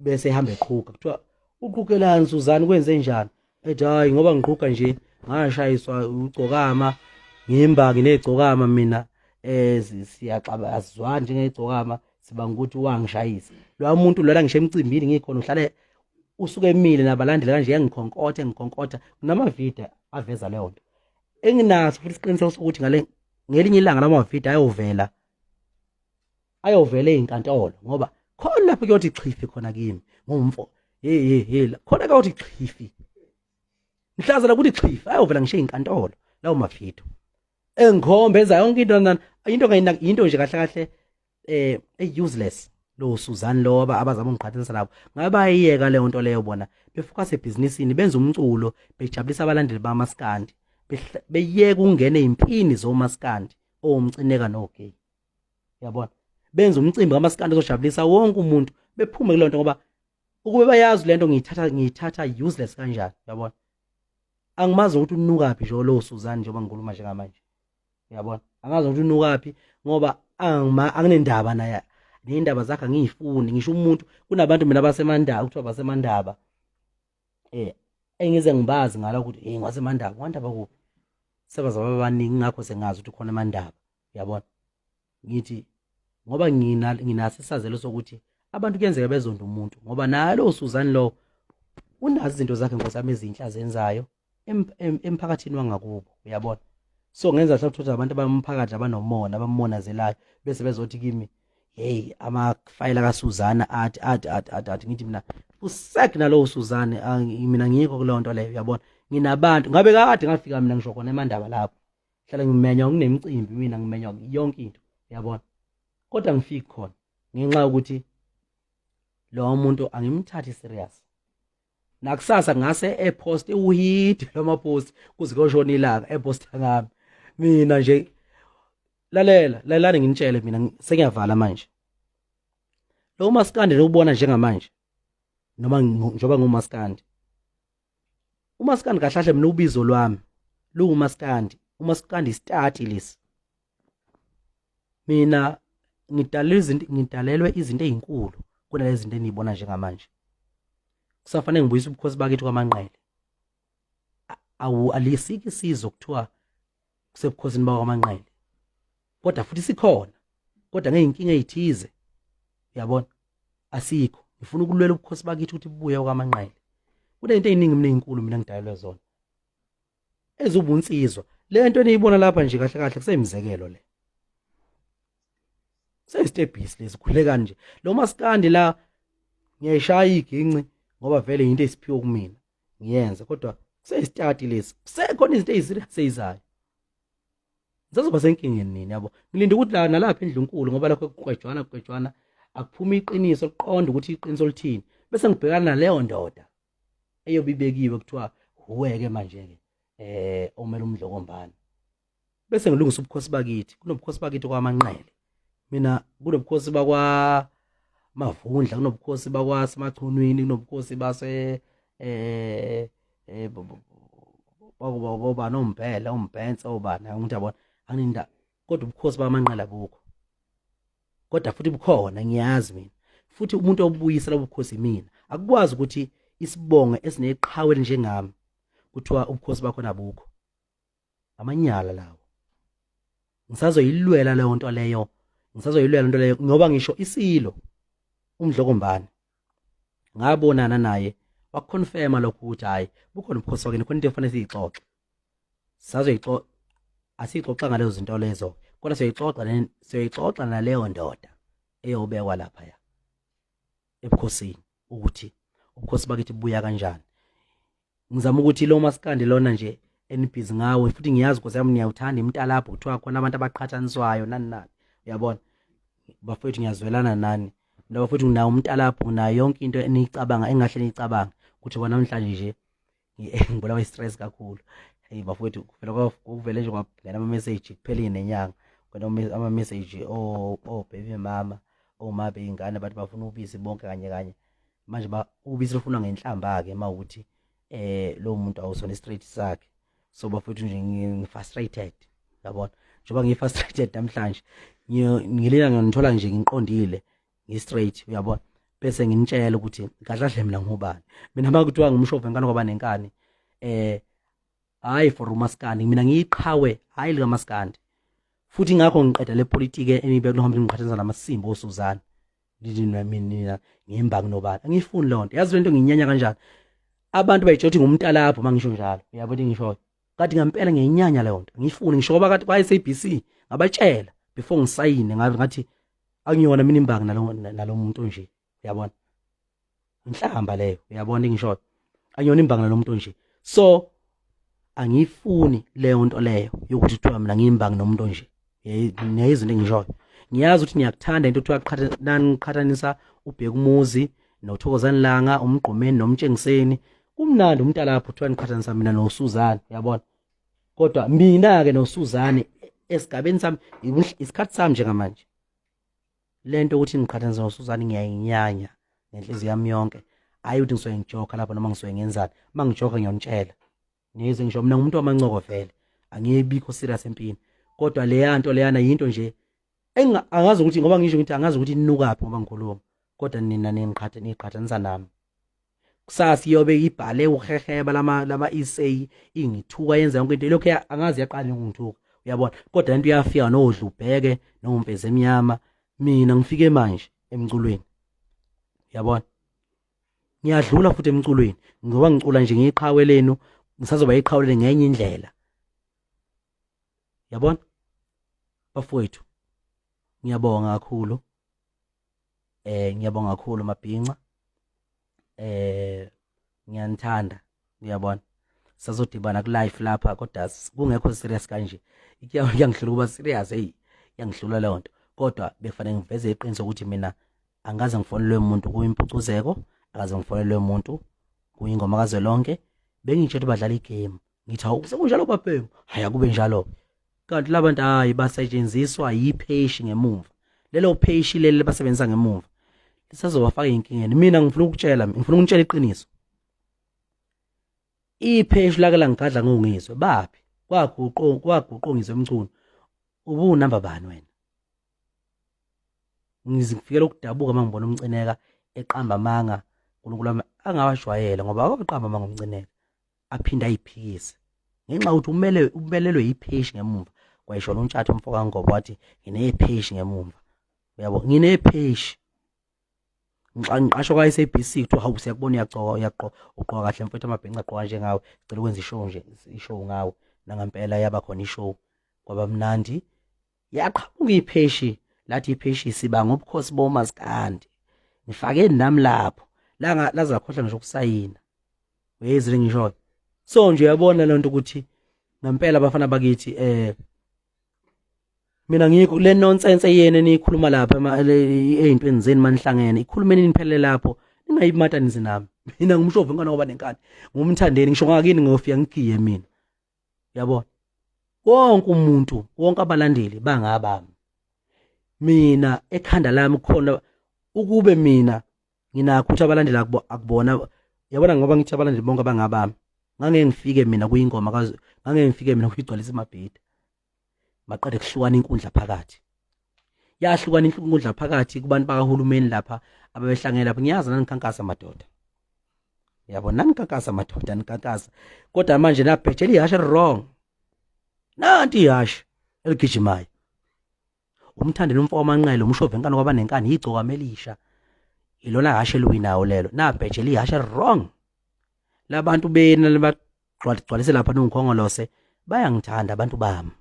bese ehamba eqhuka kuthiwa uqhukelani Suzana kwenze njani ethi hayi ngoba ngiqhuka nje ngashayiswa uGcokama ngimba nginegcokama mina siyaxaba asizwani njengegcokama siba ukuthi wangishayisa lo muntu lona ngisho emcimbini ngikhona uhlale usuke emile nabalandeli kanje ngikhonkotha kunamavideo aveza leyo nto enginaso futhi isiqiniseko sokuthi ngelinye ilanga lamavideo ayovela ezinkantolo ngoba khona lapho kuyothi chifi khona kimi ngomfo khona kuyothi chifi mhlaza la kuthi chifi ayovela ngisho ezinkantolo lawo mavideo engikhombe enza yonke into nje kahle useless lo Suzana lo abazama ungiqhathanisa nabo ngabe bayiyeka leyo nto leyo bona befocus ebusinessini benza umculo bejabulisa abalandeli bamaskandi beyeka ungena ezimpini zomaskandi omcineka nogay yabona benza umcimbi kamaskandi ozojabulisa wonke umuntu bephume kulento ngoba ukube bayazi lento ngiyithatha useless kanjani yabona angimazi ukuthi unukaphi nje lo Suzana njengoba ngikhuluma njengamanje yabona angazi ukuthi unukaphi ngoba anginendaba naye nendaba zakhe ngiyifuni ngisho umuntu kunabantu mina basemandaba kuthiwa basemandaba engize ngibazi ngala ukuthi ngwasemandaba wandaba kuphi sebazaba abaningi ngakho sengazi ukuthi khona emandaba yabona ngithi ngoba nginaso isazelo sokuthi abantu kuyenzeka bezonda umuntu ngoba nalo Suzana lo unazi izinto zakhe nkosami ezinhla zenzayo emphakathini wangakubo uyabona so ngenza ukuthi abantu abamphakathi abanomona abamonazelayo bese bezothi kimi hey amafayila kaSuzana athi ngithi mina usek nalo Suzana mina ngikho kuleyo nto leyo uyabona nginabantu ngabe kade ngafika mina ngisho khona emandaba lapho hlala ngimenya nginemicimbi mina ngimenya yonke into uyabona kodwa ngifiki khona ngenxa ukuthi lo muntu angimthathi serious nakusasa ngase epost uhit loma post kuze kuyoshona ilanga epost ngami mina nje lalelani nginitshele mina sengiyavala manje lo maskandi lokubona njengamanje noma njoba ngumaskandi umaskandi kahlahle mina ubizo lwami umaskandi start lesi mina ngidalelwe izinto ezinkulu kunalezi zinto enizibona njengamanje kusafanele ngibuyise ubukhosi bakithi kwamanqele alisiki isizo kuthiwa kusebukhosini bakwamanqele kodwa futhi sikhona kodwa ngeyinkinga ezithize uyabona asikho ngifuna ukulwela ubukhosi bakithi ukuthi bubuye kwamanqele kunento eziningi mina ezinkulu mina ngidalelwe zona ezubunsizwa le nto eniyibona lapha nje kahle kahle kuseyimzekelo le seyistebhisi lesikhule kanje lo maskandi la ngiyashaya iginci ngoba vele into esiphiwe kumina ngiyenza kodwa kuseyistati lesi kusekhona izinto eziserious ezizayo ngizoba senkingeni nini yabo ngilinde ukuthi la nalapha endlunkulu ngoba lokho kuqwejwana akuphuma iqiniso liqonda ukuthi iqiniso lithini bese ngibhekana naleyo ndoda eyobibekiwe kuthiwa uweke manje ke omela umdlokombane bese ngilungisa ubukhosi bakithi kunobukhosi bakithi kwamanqele mina kunobukhosi bakwa Mavundla kunobukhosi bakwasemachunwini kunobukhosi base boba nomphela umbhense obana umuntu yabona anginda kodwa ubukhosi bamanqala bukho kodwa futhi bukhona ngiyazi mina futhi umuntu obuyisela ubukhosi mina akukwazi ukuthi isibonge esineqhawe njengami kuthiwa ubukhosi bakho nabukho amanyala lawo ngisazoyilwela leyo nto leyo ngoba ngisho isilo umdlokombane ngabonana naye wakonfirma lokho ukuthi hayi bukhona ubukhosi wakhe khona into efanele siyixoxe sazoyixoxa asixoxa ngalezo zinto lezo kodwa siyoyixoxa naleyo ndoda eyobekwa lapha ya ebukhosini ukuthi ubukhosi bakithi buya kanjani ngizama ukuthi lo maskandi lona nje enibhizi ngawe futhi ngiyazi ukuthi yami niyawuthanda imntalapho kuthiwa khona abantu abaqhathaniswayo nani uyabona bafethu ngiyazwelana nani ngoba futhi nginawo umntalapho nayo yonke into eniyicabanga engahle niyicabanga ukuthi bona namhlanje nje ngibulawa istress kakhulu hey bafethu kuvele nje kwabhekana ama message kuphelile nenyanga kwena ama message baby mama mabe ingane bathi bafuna ubisi bonke kanye manje ubisi lufunwa ngenhlamba ke mawukuthi lo muntu awusona straight sakhe so bafethu nje ngifrustrated yabona njengoba ngifrustrated namhlanje ngilina ngithola nje ngiqondile ngistraight uyabona bese nginitshela ukuthi kahle mina ngubani mina makuthiwa ngumshove ngane ngoba nenkani hayi for umaskandi mina ngiyiqhawe hayi lika maskandi futhi ngakho ngiqeda le politiki enibe kuhamba ngiqhathanisa namasimbo osuzana lidini mina ngimbangi nobani angifuni lonto yazi lento nginyanya kanjani abantu bayitsho ukuthi ngumntala lapho mangisho njalo uyabo ukuthi ngisho kade ngempela ngiyinyanya leyo nto ngifuni ngisho ngoba kade kwa SABC ngabatshela before ngisayine ngathi angiyona mina imbangi nalo muntu nje uyabona inhlamba leyo uyabona ngisho angiyona imbangi nalo muntu nje so angifuni leyo nto leyo yokuthi kuthiwa mina ngiyimbangi nomuntu nje neyizinto engishoyo ngiyazi ukuthi niyakuthanda into kuthiwa ngiqhathanisa ubheka umuzi noThokozani Langa umgqumeni nomtshengiseni kumnandi umntala lapho kuthiwa niqhathanisa mina noSuzana uyabona kodwa mina ke noSuzane esigabeni sami isikhathi sami njengamanje lento ukuthi ngiqhathanisa noSuzane ngiyayinyanya nenhliziyo yami yonke hayi ukuthi ngisuke ngijoka lapho noma ngisuke ngenzani mangijoka ngiyonitshela nize ngisho mina ngumuntu wamancoko vele angiyibikho serious empini kodwa leya nto leyana yinto nje angazi ukuthi ngoba ngisho ngithi angazi ukuthi ninukaphi ngoba ngikhuluma kodwa nina niqhathanisa nami kusasa iyobe ibhale uheheba lama essay ingithuka yenza yonke into lokho angazi yaqala ngithuka uyabona kodwa into iyafika nodlu ubheke nompeze emnyama mina ngifike manje emculweni uyabona ngiyadlula futhi emculweni ngoba ngicula nje ngiyiqhawe lenu ngisazoba iqhawule ngenye indlela yabona bafowethu ngiyabonga kakhulu ngiyabonga kakhulu mabhinqa ngiyanithanda ngiyabona sazodibana ku live lapha kodwa kungekho serious kanje iyangihlula kuba serious yangihlula leyo nto kodwa befanele ngiveze iqiniso ukuthi mina angaze ngifonelwe umuntu Kwi Mpucuzeko akaze ngifonelwe umuntu kuyingoma kazwelonke bengitsho ukuthi badlala igame ngithi hawu sekunjalo baphemu hayi akube njalo kanti labantu hayi basetshenziswa yipheshi ngemuva lelo pheshi leli basebenzisa ngemuva lisazobafaka inkingeni mina ngifuna ukutshela iqiniso ipheshi lakela ngigadla ngongizwe baphi kwaguqongizwe emculo ubunamba bani wena ngizifikela ukudabuka mangibona umcineka eqamba manga uNkulunkulu angawashwayela ngoba akaqamba manga umcineka aphinda ayiphikise ngenxa ukuthi umelelwe yipheshi ngemuva kwayisho lontshathu umfoka ngoba wathi nginepheshi ngemuva uyabo nginepheshi ngiqashwa kwa SABC kuthiwa hawu siyakubona uqoqa kahle mfethu amabhenqa aqoqa njengawe cela ukwenza ishow ngawe nangempela yaba khona ishow kwaba mnandi yaqhamuka ipheshi lathi ipheshi sibanga ubukhosi bomaskandi ngifake nami lapho laza khohla ngisho ukusayina uyezile ngisho so nje uyabona lento ukuthi ngempela abafana bakithi mina ngikho le nonsense yene nikhuluma lapha ezintweni zeni manihlangene ikhulumeni niphelele lapho ningayimatanizi nami mina ngumshove ngane ngoba nenkani ngumthandeni ngisho ngakini ngofika ngigiye mina yabona wonke umuntu wonke abalandeli bangabami mina ekhanda lami khona ukube mina nginakho ukuthi abalandeli akubona yabona ngoba ngithi abalandeli bonke abangabami ngangeke ngifike mina kuyingoma ngangeke ngifike mina kuyigcwalisa imabhida maqede kuhlukana inkundla phakathi yahlukana inkundla phakathi kubantu bakahulumeni lapha ababehlangene lapha ngiyazi nanikhankasa madoda yabona nanikhankasa madoda nikhankasa kodwa manje nabhejela ihashe wrong nanti ihashe eligijimayo umthandeni umfo wamanqele umshove nkani kwaba nenkani igcokama elisha ilona hashe luwinawo lelo nabhejela ihashe wrong labantu bena labagcwalise lapha nongikhongolose bayangithanda abantu bami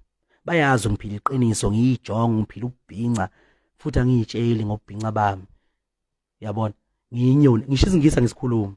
bayazi ngiphila iqiniso ngiyijonga ngiphila ubhinca futhi angiyitsheli ngobhinca bami yabona ngiyinyoni ngisho izingisa ngisikhuluma